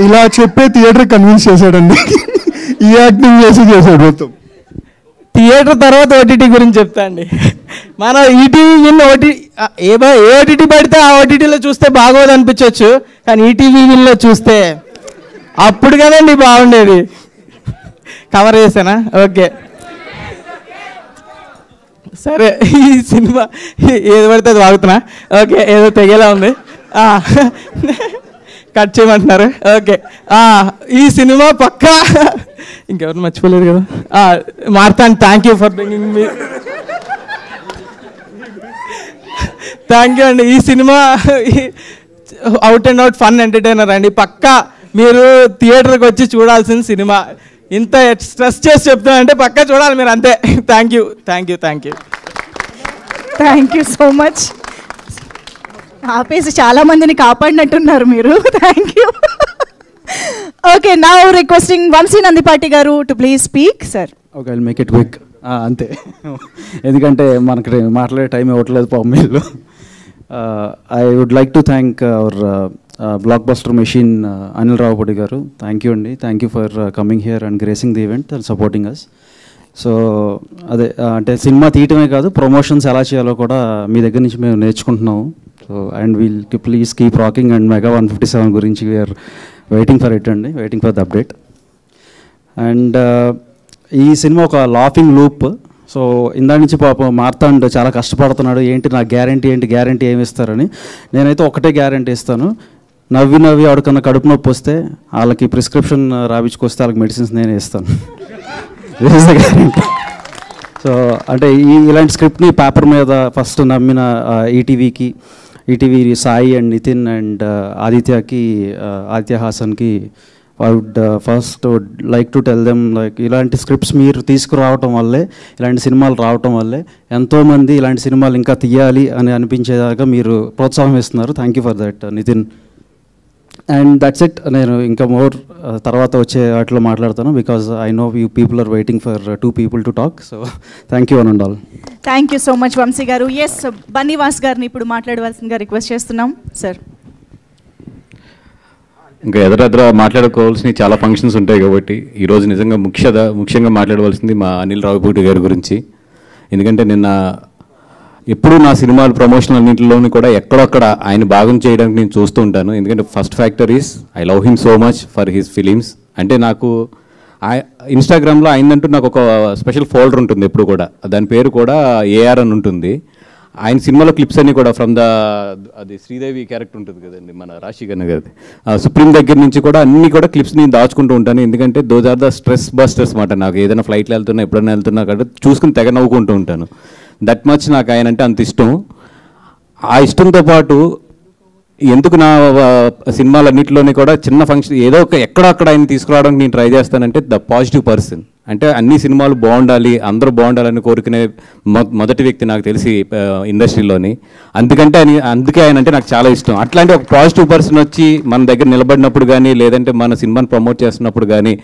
ఇలా చెప్పే థియేటర్ కన్విన్స్ చేశాడండి. ఈ యాక్టింగ్ చేసాడు మొత్తం. థియేటర్ తర్వాత ఓటీటీ గురించి చెప్తా అండి. మనం ఈటీవీ ఏ ఓటీటీ పడితే ఆ ఓటీటీలో చూస్తే బాగోదు అనిపించవచ్చు, కానీ ఈటీవీలో చూస్తే అప్పుడు కదండి బాగుండేది. కవర్ చేసానా? ఓకే, సరే. ఈ సినిమా ఏది పడితే అది వాగుతున్నా. ఓకే, ఏదో తెగేలా ఉంది, కట్ చేయమంటున్నారు. ఓకే, ఈ సినిమా పక్కా ఇంకెవరు మర్చిపోలేదు కదా. Marthand, thank you for bringing me. Thank you అండి. ఈ cinema out and out fun entertainer అండి. పక్కా మీరు థియేటర్కి వచ్చి చూడాల్సిన సినిమా. ఇంత స్ట్రెస్ చేసి చెప్తానంటే పక్కా చూడాలి మీరు, అంతే. Thank you so much. ఆపేసి చాలా మందిని కాపాడినట్టున్నారు మీరు. Thank you. Okay, now requesting Vamsi Nandipati garu to please speak. Sir, okay, I'll make it quick. అంతే, ఎందుకంటే మనకి మాట్లాడే టైం ఇవ్వట్లేదు పాపం. I would like to thank our blockbuster machine Anil Ravipudi garu. Thank you అండి. Thank you for coming here and gracing the event and supporting us. So అదే, అంటే సినిమా తీయటమే కాదు, ప్రమోషన్స్ ఎలా చేయాలో కూడా మీ దగ్గర నుంచి మేము నేర్చుకుంటున్నాము. So and we'll please keep rocking. And mega 157 గురించి వీఆర్ వెయిటింగ్ ఫర్ ఇట్ అండి, waiting for the update. And ఈ సినిమా ఒక లాఫింగ్ లూప్. సో ఇందా నుంచి పాపం మార్తాండ్ చాలా కష్టపడుతున్నాడు, ఏంటి నా గ్యారంటీ ఏమి ఇస్తారని. నేనైతే ఒకటే గ్యారంటీ ఇస్తాను, నవ్వి ఎవరికన్నా కడుపు నొప్పి వస్తే వాళ్ళకి ప్రిస్క్రిప్షన్ రాయించుకొస్తే వాళ్ళకి మెడిసిన్స్ నేనే ఇస్తాను. This is the guarantee. So అంటే ఇలాంటి స్క్రిప్ట్ని పేపర్ మీద ఫస్ట్ నమ్మిన ETV Sai and Nitin and Aditya హాసన్కి I would first like to tell them, like ఇలాంటి స్క్రిప్ట్స్ మీరు తీసుకురావటం వల్లే, ఇలాంటి సినిమాలు రావటం వల్లే ఎంతోమంది ఇలాంటి సినిమాలు ఇంకా తీయాలి అని అనిపించేదాకా మీరు ప్రోత్సాహం ఇస్తున్నారు. Thank you for that Nitin. And that's it. నేను ఇంకా మోర్ తర్వాత వచ్చే వాటిలో మాట్లాడతాను, because I know you people are waiting for 2 people to talk. So thank you and all. Thank you so much Vamsi గారు. ఎస్, బన్నీవాస్ గారిని ఇప్పుడు మాట్లాడవలసిందిగా రిక్వెస్ట్ చేస్తున్నాం సార్. ఇంకా ఎదురెదుర మాట్లాడుకోవాల్సిన చాలా ఫంక్షన్స్ ఉంటాయి కాబట్టి ఈరోజు నిజంగా ముఖ్యంగా మాట్లాడవలసింది మా అనిల్ రావిపూడి గారి గురించి. ఎందుకంటే నిన్న ఎప్పుడు నా సినిమాలు ప్రమోషన్ అన్నింటిలోని కూడా ఎక్కడొక్కడ ఆయన భాగం చేయడానికి నేను చూస్తూ ఉంటాను. ఎందుకంటే first factor is I love him so much for his films. అంటే నాకు ఇన్స్టాగ్రామ్లో ఆయనంటూ నాకు ఒక స్పెషల్ ఫోల్డర్ ఉంటుంది ఎప్పుడు కూడా, దాని పేరు కూడా ఏఆర్ అని ఉంటుంది. ఆయన సినిమాలో క్లిప్స్ అన్నీ కూడా ఫ్రమ్ అది శ్రీదేవి క్యారెక్టర్ ఉంటుంది కదండి మన రాశిఖన్నా గారిది, సుప్రీం దగ్గర నుంచి కూడా అన్నీ కూడా క్లిప్స్ నేను దాచుకుంటూ ఉంటాను. ఎందుకంటే those are the stress busters మాట. నాకు ఏదైనా ఫ్లైట్లో వెళ్తున్నా ఎప్పుడైనా వెళ్తున్నా కాబట్టి చూసుకుని తెగ నవ్వుకుంటూ ఉంటాను. దట్ మచ్ నాకు ఆయన అంటే అంత ఇష్టం. ఆ ఇష్టంతో పాటు ఎందుకు నా సినిమాలన్నింటిలోనే కూడా చిన్న ఫంక్షన్ ఏదో ఒక ఎక్కడక్కడ ఆయన తీసుకురావడానికి నేను ట్రై చేస్తానంటే ద పాజిటివ్ పర్సన్. అంటే అన్ని సినిమాలు బాగుండాలి, అందరూ బాగుండాలని కోరుకునే మొదటి వ్యక్తి నాకు తెలిసి ఇండస్ట్రీలోని. అందుకే ఆయన అంటే నాకు చాలా ఇష్టం. అట్లాంటి ఒక పాజిటివ్ పర్సన్ వచ్చి మన దగ్గర నిలబడినప్పుడు కానీ లేదంటే మన సినిమాని ప్రమోట్ చేస్తున్నప్పుడు కానీ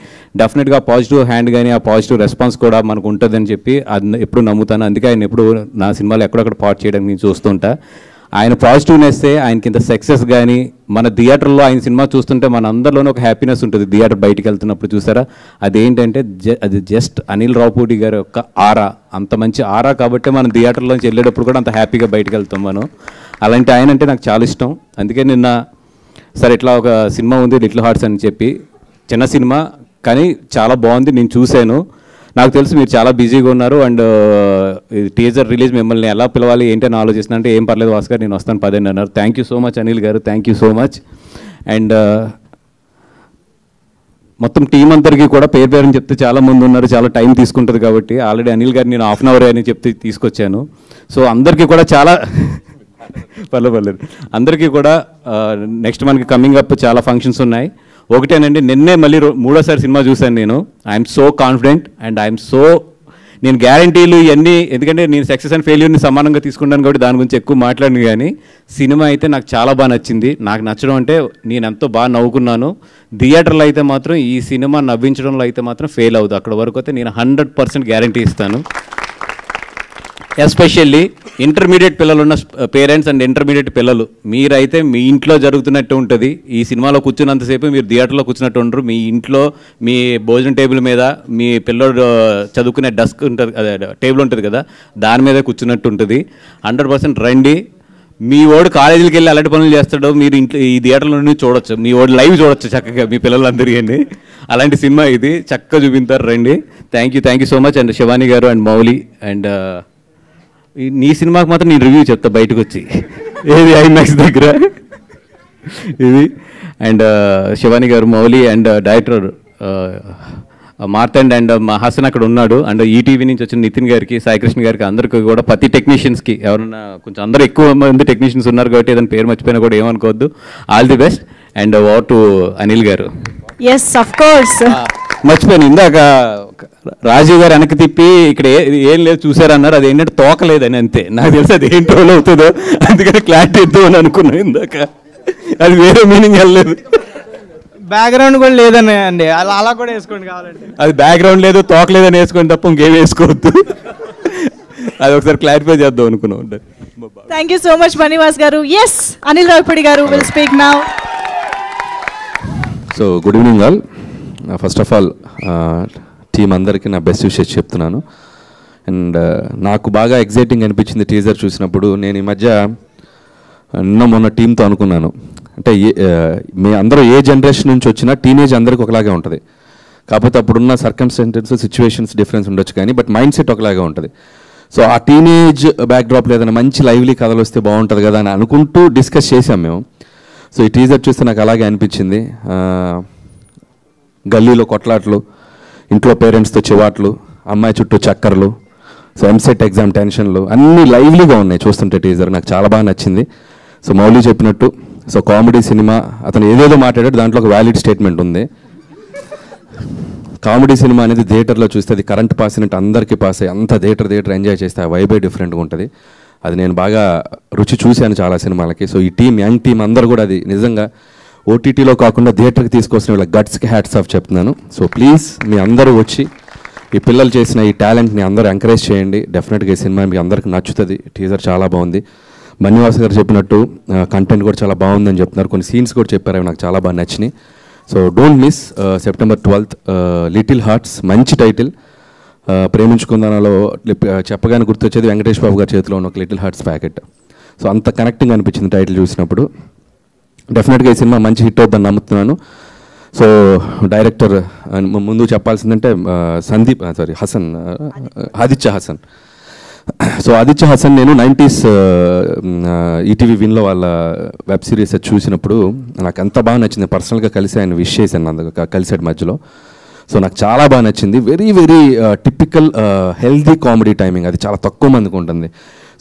డెఫినెట్గా పాజిటివ్ హ్యాండ్ కానీ ఆ పాజిటివ్ రెస్పాన్స్ కూడా మనకు ఉంటుందని చెప్పి అది ఎప్పుడు నమ్ముతాను. అందుకే ఆయన ఎప్పుడు నా సినిమాలు ఎక్కడొక్కడ పాటు చేయడానికి నేను చూస్తుంటా. ఆయన పాజిటివ్నెస్సే ఆయనకి ఇంత సక్సెస్ కానీ మన థియేటర్లో ఆయన సినిమా చూస్తుంటే మన అందరిలోనే ఒక హ్యాపీనెస్ ఉంటుంది. థియేటర్ బయటికి వెళ్తున్నప్పుడు చూసారా, అదేంటంటే అది జస్ట్ అనిల్ రావిపూడి గారి యొక్క ఆరా. అంత మంచి ఆరా కాబట్టి మనం థియేటర్లోంచి వెళ్ళేటప్పుడు కూడా అంత హ్యాపీగా బయటికి వెళ్తాం మనం. అలాంటి ఆయన అంటే నాకు చాలా ఇష్టం. అందుకే నిన్న సరే ఇట్లా ఒక సినిమా ఉంది లిటిల్ హార్ట్స్ అని చెప్పి, చిన్న సినిమా కానీ చాలా బాగుంది, నేను చూశాను. నాకు తెలుసు మీరు చాలా బిజీగా ఉన్నారు అండ్ టీజర్ రిలీజ్ మిమ్మల్ని ఎలా పిలవాలి ఏంటి అని ఆలోచిస్తున్నా. అంటే ఏం పర్లేదు భాస్కర్ నేను వస్తాను 10 అన్నారు. Thank you so much Anil garu, thank you so much. And మొత్తం టీం అందరికీ కూడా పేరు చెప్తే చాలా మంది ఉన్నారు, చాలా టైం తీసుకుంటుంది కాబట్టి ఆల్రెడీ అనిల్ గారు నేను ½ అవర్ అని చెప్తే తీసుకొచ్చాను. సో అందరికీ కూడా చాలా పర్లేదు అందరికీ కూడా నెక్స్ట్ మనకి కమింగ్ అప్ చాలా ఫంక్షన్స్ ఉన్నాయి. ఒకటేనండి, నిన్నే మళ్ళీ 3వ సినిమా చూశాను నేను. ఐఎమ్ సో కాన్ఫిడెంట్ అండ్ నేను గ్యారంటీలు ఇవన్నీ, ఎందుకంటే నేను సక్సెస్ అండ్ ఫెయిల్యూర్ని సమానంగా తీసుకుంటాను కాబట్టి దాని గురించి ఎక్కువ మాట్లాడను. కానీ సినిమా అయితే నాకు చాలా బాగా నచ్చింది. నాకు నచ్చడం అంటే నేను ఎంతో బాగా నవ్వుకున్నాను. థియేటర్లో అయితే మాత్రం ఈ సినిమా నవ్వించడంలో అయితే మాత్రం ఫెయిల్ అవుతుంది. అక్కడ వరకు అయితే నేను 100% గ్యారంటీ ఇస్తాను. ఎస్పెషల్లీ ఇంటర్మీడియట్ పిల్లలు ఉన్న పేరెంట్స్ అండ్ ఇంటర్మీడియట్ పిల్లలు మీరైతే మీ ఇంట్లో జరుగుతున్నట్టు ఉంటుంది. ఈ సినిమాలో కూర్చున్నంతసేపు మీరు థియేటర్లో కూర్చున్నట్టు ఉండరు. మీ ఇంట్లో మీ భోజనం టేబుల్ మీద మీ పిల్లడు చదువుకునే డెస్క్ ఉంటుంది, అదే టేబుల్ ఉంటుంది కదా, దాని మీద కూర్చున్నట్టు ఉంటుంది. 100% రండి. మీ వాడు కాలేజీకి వెళ్ళి అలాంటి పనులు చేస్తాడు, మీరు ఇంట్లో ఈ థియేటర్లో చూడొచ్చు. మీ వాడు లైవ్ చూడొచ్చు చక్కగా మీ పిల్లలందరికీ. అలాంటి సినిమా ఇది, చక్కగా చూపించారు. రండి. Thank you so much. And Shivani గారు అండ్ మౌలి అండ్ నీ సినిమాకి మాత్రం నేను రివ్యూ చెప్తా బయటకు వచ్చి, ఏది ఐమాక్స్ దగ్గర ఇది. అండ్ శివాని గారు, Mouli and director Marthand and మా హాసన్ అక్కడ ఉన్నాడు. అండ్ ఈటీవీ నుంచి వచ్చిన నితిన్ గారికి, సాయికృష్ణ గారికి, అందరికీ కూడా ప్రతి టెక్నీషియన్స్కి ఎవరన్నా కొంచెం అందరూ ఎక్కువ మంది టెక్నీషియన్స్ ఉన్నారు కాబట్టి ఏదైనా పేరు మర్చిపోయినా కూడా ఏమనుకోవద్దు. All the best. And over to Anil garu. Yes of course, మర్చిపోయాను ఇందాక రాజీవ్ గారు వెనక్కి తిప్పి ఇక్కడ ఏం లేదు చూసారన్నారు. అది ఏంటంటే తోకలేదని, అంతే. నాకు తెలిసి అది ఏం ట్రోల్ అవుతుందో అందుకని క్లారిటీ ఇద్దామని అనుకున్నాను ఇందాక. అది వేరే మీనింగ్ వెళ్ళలేదు. బ్యాక్గ్రౌండ్ కూడా లేదని అండి, అలా కూడా వేసుకోండి కావాలంటే. అది బ్యాక్గ్రౌండ్ లేదు తోకలేదని వేసుకోండి తప్ప ఇంకేం వేసుకోవద్దు. అది ఒకసారి క్లారిఫై చేద్దాం అనుకున్నాం. Thank you so much Bunny Vas గారు. ఎస్, అనిల్ రావిపూడి గారు will speak now. So good evening all. First of all team అందరికీ నా బెస్ట్ విషెస్ చెప్తున్నాను. అండ్ నాకు బాగా ఎగ్జైటింగ్ అనిపించింది టీజర్ చూసినప్పుడు. నేను ఈ మధ్య మొన్న టీంతో అనుకున్నాను, అంటే మీ అందరూ ఏ జనరేషన్ నుంచి వచ్చినా టీనేజ్ అందరికీ ఒకలాగే ఉంటుంది. కాకపోతే అప్పుడున్న సర్కమ్స్టాన్సెస్ సిచ్యువేషన్స్ డిఫరెన్స్ ఉండొచ్చు కానీ బట్ మైండ్ సెట్ ఒకలాగే ఉంటుంది. సో ఆ టీనేజ్ బ్యాక్డ్రాప్లో ఏదైనా మంచి లైవ్లీ కథలు వస్తే బాగుంటుంది కదా అని అనుకుంటూ డిస్కస్ చేసాం మేము. సో ఈ టీజర్ చూస్తే నాకు అలాగే అనిపించింది. గల్లీలో కొట్లాట్లు, ఇంట్లో పేరెంట్స్తో చివాట్లు, అమ్మాయి చుట్టూ చక్కర్లు, సో ఎంసెట్ ఎగ్జామ్ టెన్షన్లు అన్నీ లైవ్లీగా ఉన్నాయి చూస్తుంటే టీజర్. నాకు చాలా బాగా నచ్చింది. సో మౌలి చెప్పినట్టు సో కామెడీ సినిమా, అతను ఏదేదో మాట్లాడాడు దాంట్లో ఒక వ్యాలిడ్ స్టేట్మెంట్ ఉంది. కామెడీ సినిమా అనేది థియేటర్లో చూస్తే అది కరెంట్ పాస్ అయినట్టు అందరికీ పాస్ అయ్యి అంత థియేటర్ ఎంజాయ్ చేస్తే ఆ వైబే డిఫరెంట్గా ఉంటుంది. అది నేను బాగా రుచి చూశాను చాలా సినిమాలకి. సో ఈ టీం, యంగ్ టీం అందరూ కూడా అది నిజంగా ఓటీటీలో కాకుండా థియేటర్కి తీసుకొచ్చిన వీళ్ళ గట్స్కి హ్యాట్స్ ఆఫ్ చెప్తున్నాను. సో ప్లీజ్ మీ అందరూ వచ్చి ఈ పిల్లలు చేసిన ఈ టాలెంట్ని అందరూ ఎంకరేజ్ చేయండి. డెఫినెట్గా ఈ సినిమా మీకు అందరికి నచ్చుతుంది. టీజర్ చాలా బాగుంది. బన్నివాస్ గారు చెప్పినట్టు కంటెంట్ కూడా చాలా బాగుందని చెప్తున్నారు. కొన్ని సీన్స్ కూడా చెప్పారు, అవి నాకు చాలా బాగా నచ్చినాయి. So don't miss September 12th little hearts. మంచి టైటిల్. ప్రేమించుకుందానలో చెప్పగానే గుర్తొచ్చేది వెంకటేష్ బాబు గారి చేతిలో ఉన్న ఒక లిటిల్ హార్ట్స్ ప్యాకెట్. సో అంత కనెక్టింగ్ అనిపించింది టైటిల్ చూసినప్పుడు. డెఫినెట్గా ఈ సినిమా మంచి హిట్ అవుతుందని నమ్ముతున్నాను. సో డైరెక్టర్ ముందు చెప్పాల్సిందంటే ఆదిత్య హసన్. సో ఆదిత్య హసన్ నేను 90s ఈటీవీ విన్లో వాళ్ళ వెబ్ సిరీస్ చూసినప్పుడు నాకు ఎంత బాగా నచ్చింది. పర్సనల్గా కలిసి ఆయన విష్ చేశాను, అందుకు కలిసాడు మధ్యలో. సో నాకు చాలా బాగా నచ్చింది. Very very typical healthy comedy timing, అది చాలా తక్కువ మందికి ఉంటుంది.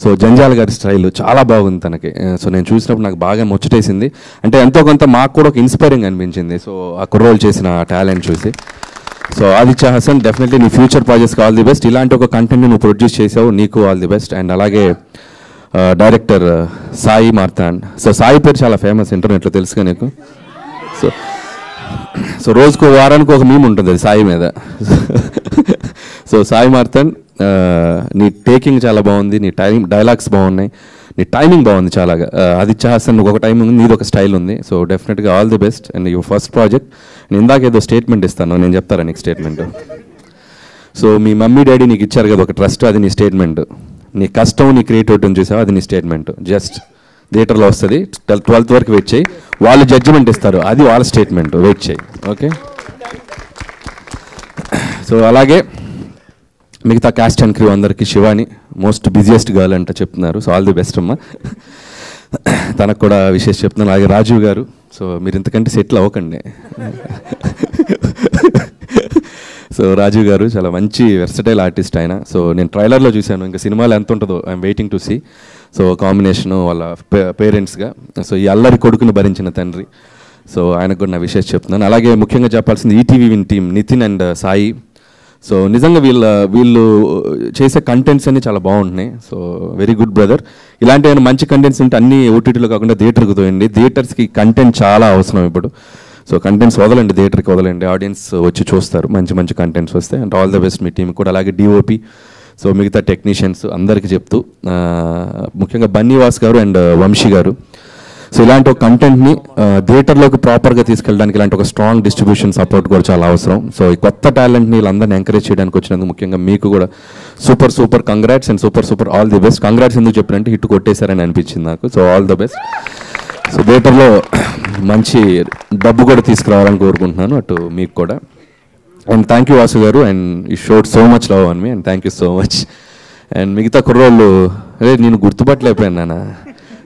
సో జంజాల్ గారి స్టైల్ చాలా బాగుంది తనకి. సో నేను చూసినప్పుడు నాకు బాగా ముచ్చటేసింది. అంటే ఎంతో కొంత మాకు కూడా ఒక ఇన్స్పైరింగ్ అనిపించింది. సో ఆ కుర్రోలు చేసిన టాలెంట్ చూసి. సో ఆదిత్య హసన్, డెఫినెట్లీ నీ ఫ్యూచర్ ప్రాజెక్ట్స్కి ఆల్ ది బెస్ట్. ఇలాంటి ఒక కంటెంట్ నువ్వు ప్రొడ్యూస్ చేసావు, నీకు ఆల్ ది బెస్ట్. అండ్ అలాగే డైరెక్టర్ సాయి మార్తాండ్. సో సాయి పేరు చాలా ఫేమస్ ఇంటర్నెట్లో, తెలుసుగా నీకు. సో రోజుకు వారానికి ఒక మీమ్ ఉంటుంది అది సాయి మీద. సో సాయి మార్తాండ్, నీ టేకింగ్ చాలా బాగుంది, నీ డైలాగ్స్ బాగున్నాయి, నీ టైమింగ్ బాగుంది చాలా. ఆదిత్య హాసన్ ఒక టైమింగ్ ఉంది, నీది ఒక స్టైల్ ఉంది. సో డెఫినెట్గా all the best. And your first project. నేను ఇందాక ఏదో స్టేట్మెంట్ ఇస్తాను, నేను చెప్తారా నీకు స్టేట్మెంట్. సో మీ మమ్మీ డాడీ నీకు ఇచ్చారు కదా ఒక ట్రస్ట్, అది నీ స్టేట్మెంట్. నీ కష్టం, నీ క్రియేటివిటీని చూసావు, అది నీ స్టేట్మెంట్. జస్ట్ థియేటర్లో వస్తుంది, 12th వరకు వెయిట్ చేయి, వాళ్ళు జడ్జిమెంట్ ఇస్తారు, అది వాళ్ళ స్టేట్మెంట్, వెయిట్ చేయి. ఓకే. సో అలాగే మిగతా క్యాస్ట్ అండ్ క్రూ అందరికీ శివాని మోస్ట్ బిజియెస్ట్ గర్ల్ అంట చెప్తున్నారు. సో ఆల్ ది బెస్ట్ అమ్మా, తనకు కూడా విశేష చెప్తున్నాను. అలాగే రాజీవ్ గారు, సో మీరు ఇంతకంటే సెటిల్ అవ్వకండి. సో రాజీవ్ గారు చాలా మంచి వెర్సటైల్ ఆర్టిస్ట్ ఆయన. సో నేను ట్రైలర్లో చూశాను, ఇంకా సినిమాలో ఎంత ఉంటుందో I'm waiting to see. So combination వాళ్ళ పేరెంట్స్గా, సో ఈ అల్లరి కొడుకుని భరించిన తండ్రి. సో ఆయనకు కూడా నా విశేష చెప్తున్నాను. అలాగే ముఖ్యంగా చెప్పాల్సింది ETV win team Nitin and Sai. So నిజంగా వీళ్ళు చేసే కంటెంట్స్ అన్నీ చాలా బాగుంటున్నాయి. So very good brother. ఇలాంటి ఏమైనా మంచి కంటెంట్స్ ఉంటే అన్ని ఓటీటీలో కాకుండా థియేటర్కి తోయండి. థియేటర్స్కి కంటెంట్ చాలా అవసరం ఇప్పుడు. సో కంటెంట్స్ వదలండి, థియేటర్కి వదలండి, ఆడియన్స్ వచ్చి చూస్తారు మంచి మంచి కంటెంట్స్ వస్తే. And all the best me team కూడా. అలాగే డిఓపి, సో మిగతా టెక్నీషియన్స్ అందరికీ చెప్తూ ముఖ్యంగా బన్నీవాస్ గారు అండ్ వంశీ గారు. సో ఇలాంటి ఒక కంటెంట్ని థియేటర్లోకి ప్రాపర్గా తీసుకెళ్ళడానికి ఇలాంటి ఒక స్ట్రాంగ్ డిస్ట్రిబ్యూషన్ సపోర్ట్ కూడా చాలా అవసరం. సో ఈ కొత్త టాలెంట్ని వీళ్ళందరినీ ఎంకరేజ్ చేయడానికి వచ్చినందుకు ముఖ్యంగా మీకు కూడా super congrats and super all the best. Congrats ఎందుకు చెప్పినంటే హిట్ కొట్టేశారని అనిపించింది నాకు. So all the best. So థియేటర్లో మంచి డబ్బు కూడా తీసుకురావాలని కోరుకుంటున్నాను, అటు మీకు కూడా. అండ్ థ్యాంక్ యూ వాసు గారు, and you showed so much love on me, and thank you so much. And మిగతా కుర్రోళ్ళు, అదే నేను గుర్తుపట్టలేకపోయాను నాన్న.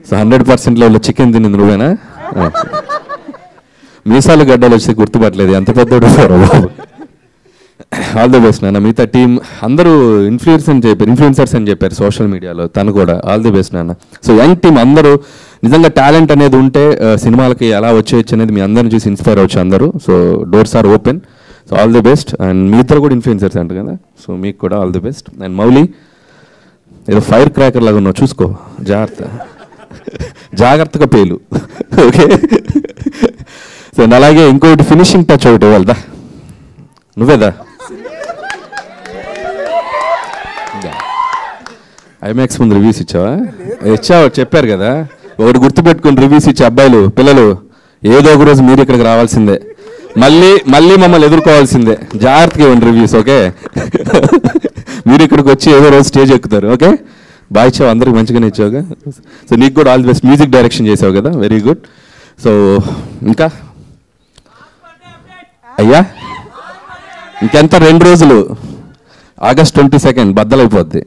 సో 100% లెవెల్లో చికెన్ తినింది నువ్వేనా? మీసాలు గడ్డలు వచ్చి గుర్తుపట్టలేదు, ఎంత పెద్దోడు బాబు. ఆల్ ది బెస్ట్ నాన్న. మిగతా టీం అందరూ ఇన్ఫ్లుయెన్సర్స్ అని చెప్పారు సోషల్ మీడియాలో, తను కూడా ఆల్ ది బెస్ట్ నాన్న. సో యంగ్ టీం అందరూ నిజంగా టాలెంట్ అనేది ఉంటే సినిమాలకి ఎలా వచ్చేయచ్చు అనేది మీ అందరిని చూసి ఇన్స్పైర్ అవ్వచ్చు అందరూ. So doors are open. So all the best. And మీ ఇద్దరు కూడా ఇన్ఫ్లుయెన్సర్స్ అంట కదా, సో మీకు కూడా all the best. And Mouli, ఏదో ఫైర్ క్రాకర్ లాగా ఉన్నావు, చూసుకో, జాగ్రత్తగా పేలు. ఓకే. సో అలాగే ఇంకోటి ఫినిషింగ్ టచ్ ఒకటి ఇవ్వాలదా, నువ్వేదా? ఐమాక్స్ ముందు రివ్యూస్ ఇచ్చావా? చెప్పారు కదా, ఒకటి గుర్తుపెట్టుకుని రివ్యూస్ ఇచ్చే అబ్బాయిలు పిల్లలు ఏదో ఒక రోజు మీరు ఇక్కడికి రావాల్సిందే, మళ్ళీ మమ్మల్ని ఎదుర్కోవాల్సిందే. జాగ్రత్తగా ఇవ్వండి రివ్యూస్. ఓకే. మీరు ఇక్కడికి వచ్చి ఏదో రోజు స్టేజ్ ఎక్కుతారు. ఓకే. బాగా ఇచ్చావు, అందరికి మంచిగానే ఇచ్చావుగా. సో నీకు కూడా all the best. Music direction చేసావు కదా, వెరీ గుడ్. సో ఇంకా అయ్యా ఇంకెంత 2 రోజులు, August 22 బద్దలైపోద్ది.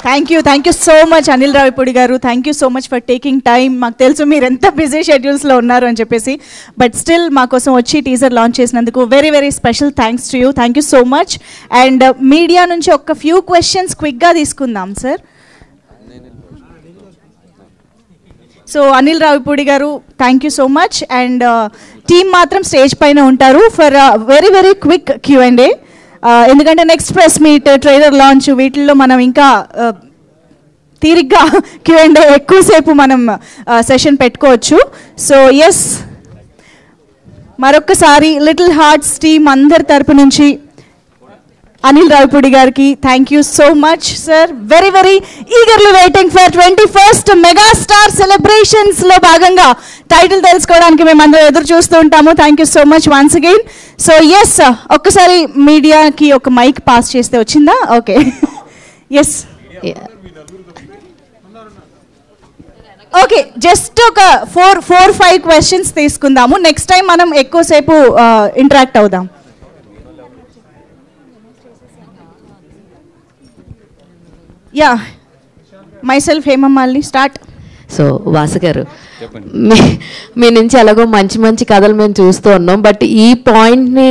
Thank you so much Anil Ravipudi garu. Thank you so much for taking time. మాకు తెలుసు మీరు ఎంత బిజీ షెడ్యూల్స్లో ఉన్నారు అని చెప్పేసి, బట్ స్టిల్ మా కోసం వచ్చి టీజర్ లాంచ్ చేసినందుకు very special thanks to you. Thank you so much. And media నుంచి ఒక ఫ్యూ క్వశ్చన్స్ క్విక్గా తీసుకుందాం sir. So Anil Ravipudi garu thank you so much. And team మాత్రం స్టేజ్ పైన ఉంటారు ఫర్ వెరీ క్విక్ Q&A. ఎందుకంటే next press meet, trailer launch, వీటిల్లో మనం ఇంకా తీరిగ్గా Q&A ఎక్కువసేపు మనం సెషన్ పెట్టుకోవచ్చు. సో ఎస్, మరొక్కసారి లిటిల్ హార్ట్స్ టీమ్ అందరి తరపు నుంచి అనిల్ రావిపూడి గారికి thank you so much sir. Very very eagerly waiting for 21st megastar celebrations లో భాగంగా టైటిల్ తెలుసుకోవడానికి మేము అందరూ ఎదురు చూస్తూ ఉంటాము. Thank you so much once again. So yes, ఒక్కసారి మీడియాకి ఒక మైక్ పాస్ చేస్తే వచ్చిందా? ఓకే, ఎస్ ఓకే, జస్ట్ ఒక 4-5 క్వశ్చన్స్ తీసుకుందాము. నెక్స్ట్ టైం మనం ఎక్కువసేపు ఇంటరాక్ట్ అవుదాం. Yeah, myself Hemamalini start. So Vasu గారు, మీ నుంచి ఎలాగో మంచి మంచి కథలు మేము చూస్తూ ఉన్నాం, బట్ ఈ పాయింట్ని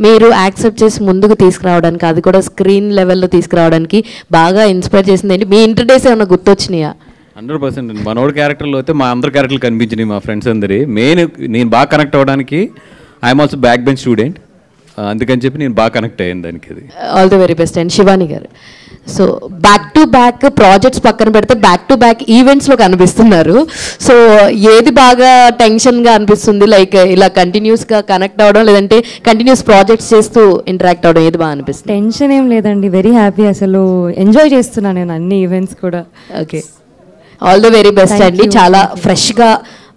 మీరు యాక్సెప్ట్ చేసి ముందుకు తీసుకురావడానికి, అది కూడా స్క్రీన్ లెవెల్లో తీసుకురావడానికి బాగా ఇన్స్పైర్ చేసింది ఏంటి? మీ ఇంటర్ డేస్ ఏమన్నా గుర్తొచ్చినాయా? 100% మనోడు క్యారెక్టర్లో అయితే మా అందరు క్యారెక్టర్లు కనిపించినాయి, మా ఫ్రెండ్స్ అందరి. నేను బాగా కనెక్ట్ అవ్వడానికి I'm also back bench student, అందుకని చెప్పి నేను బాగా కనెక్ట్ అయ్యాను దానికి. అది all the very best. And Shivani garu, so back to back projects పక్కన పెడితే బ్యాక్ టు బ్యాక్ ఈవెంట్స్లో కనిపిస్తున్నారు. సో ఏది బాగా టెన్షన్గా అనిపిస్తుంది? లైక్ ఇలా కంటిన్యూస్గా కనెక్ట్ అవ్వడం, లేదంటే కంటిన్యూస్ ప్రాజెక్ట్స్ చేస్తూ ఇంటరాక్ట్ అవ్వడం, ఏది బాగా అనిపిస్తుంది? టెన్షన్ ఏం లేదండి, వెరీ హ్యాపీ. అసలు ఎంజాయ్ చేస్తున్నాను నేను అన్ని ఈవెంట్స్ కూడా. Okay, all the very best అండి. చాలా ఫ్రెష్గా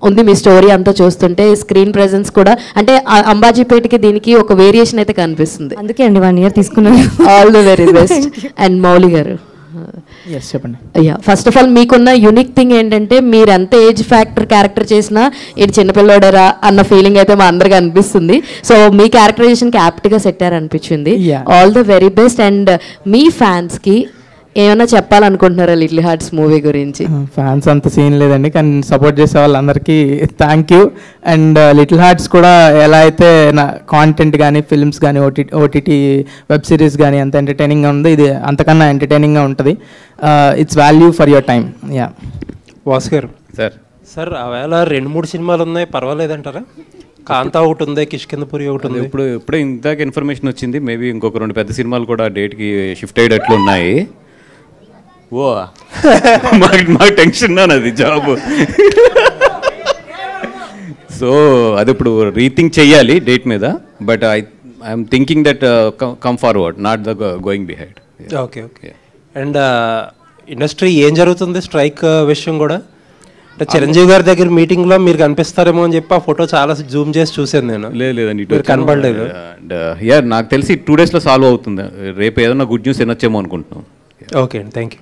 ఉంది మీ స్టోరీ అంతా చూస్తుంటే. స్క్రీన్ ప్రెజెన్స్ కూడా అంటే అంబాజీపేటకి దీనికి ఒక వేరియేషన్ అయితే కనిపిస్తుంది. అందుకే అండి 1 year తీసుకున్నాను. All the very best. And Mouli గారు, చెప్పండి. అయ్యా, ఫస్ట్ ఆఫ్ ఆల్ మీకున్న యూనిక్ థింగ్ ఏంటంటే మీరు ఎంత ఏజ్ ఫ్యాక్టర్ క్యారెక్టర్ చేసినా ఇది చిన్నపిల్లోడరా అన్న ఫీలింగ్ అయితే మా అందరికీ అనిపిస్తుంది. సో మీ క్యారెక్టరైజేషన్కి యాప్ట్గా సెట్టారు అనిపించింది. All the very best. And మీ ఫ్యాన్స్కి ఏమైనా చెప్పాలనుకుంటున్నారా లిటిల్ హార్ట్స్ మూవీ గురించి? ఫ్యాన్స్ అంత సీన్ లేదండి, కానీ సపోర్ట్ చేసే వాళ్ళందరికీ thank you. And little hearts కూడా ఎలా అయితే నా కాంటెంట్ కానీ, ఫిల్మ్స్ కానీ, ఓటీటీ వెబ్ సిరీస్ కానీ ఎంత ఎంటర్టైనింగ్గా ఉందో, ఇది అంతకన్నా ఎంటర్టైనింగ్గా ఉంటుంది. It's value for your time. Yeah, Vasu గారు సార్ ఆవేళ 2-3 సినిమాలు ఉన్నాయి, పర్వాలేదంటారా? కాంతా ఒకటి ఉంది, కిష్కిందపురి ఒకటి ఉంది. ఇప్పుడే ఇందాక ఇన్ఫర్మేషన్ వచ్చింది, మేబీ ఇంకొక 2 పెద్ద సినిమాలు కూడా డేట్కి షిఫ్ట్ అయ్యేటట్లు ఉన్నాయి. ఓ మాకు టెన్షన్ అది జాబ్. సో అది ఇప్పుడు రీథింక్ చెయ్యాలి డేట్ మీద, but I'm thinking that come forward, not the going behind. Okay okay. And industry ఏం జరుగుతుంది స్ట్రైక్ విషయం కూడా? అంటే చిరంజీవి గారి దగ్గర మీటింగ్లో మీరు కనిపిస్తారేమో అని చెప్పి ఆ ఫోటో చాలా జూమ్ చేసి చూసాను నేను. లేదండి, కనపడలేదు. యా, నాకు తెలిసి 2 daysలో సాల్వ్ అవుతుంది. రేపు ఏదైనా గుడ్ న్యూస్ వినొచ్చేమో అనుకుంటున్నాం. ఓకే అండి, థ్యాంక్ యూ.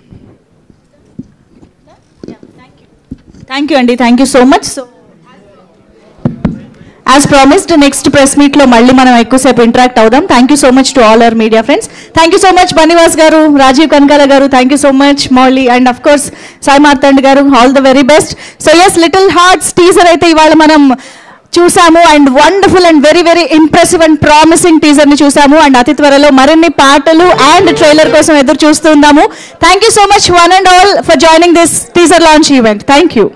థ్యాంక్ యూ అండి, thank you so much. So as promised next press మీట్లో మళ్ళీ మనం ఎక్కువసేపు ఇంటరాక్ట్ అవుదాం. Thank you so much to all our media friends. Thank you so much Bunny Vas garu, Rajeev Kanakala garu, thank you so much Mouli, and of course Sai Marthand garu. All the very best. So yes, little hearts teaser అయితే ఇవాళ మనం చూసాము, and wonderful and very very impressive and promising teaser ని చూసాము. అండ్ అతి త్వరలో మరిన్ని పాటలు అండ్ ట్రైలర్ కోసం ఎదురు చూస్తున్నాము. Thank you so much one and all for joining this teaser launch event. Thank you.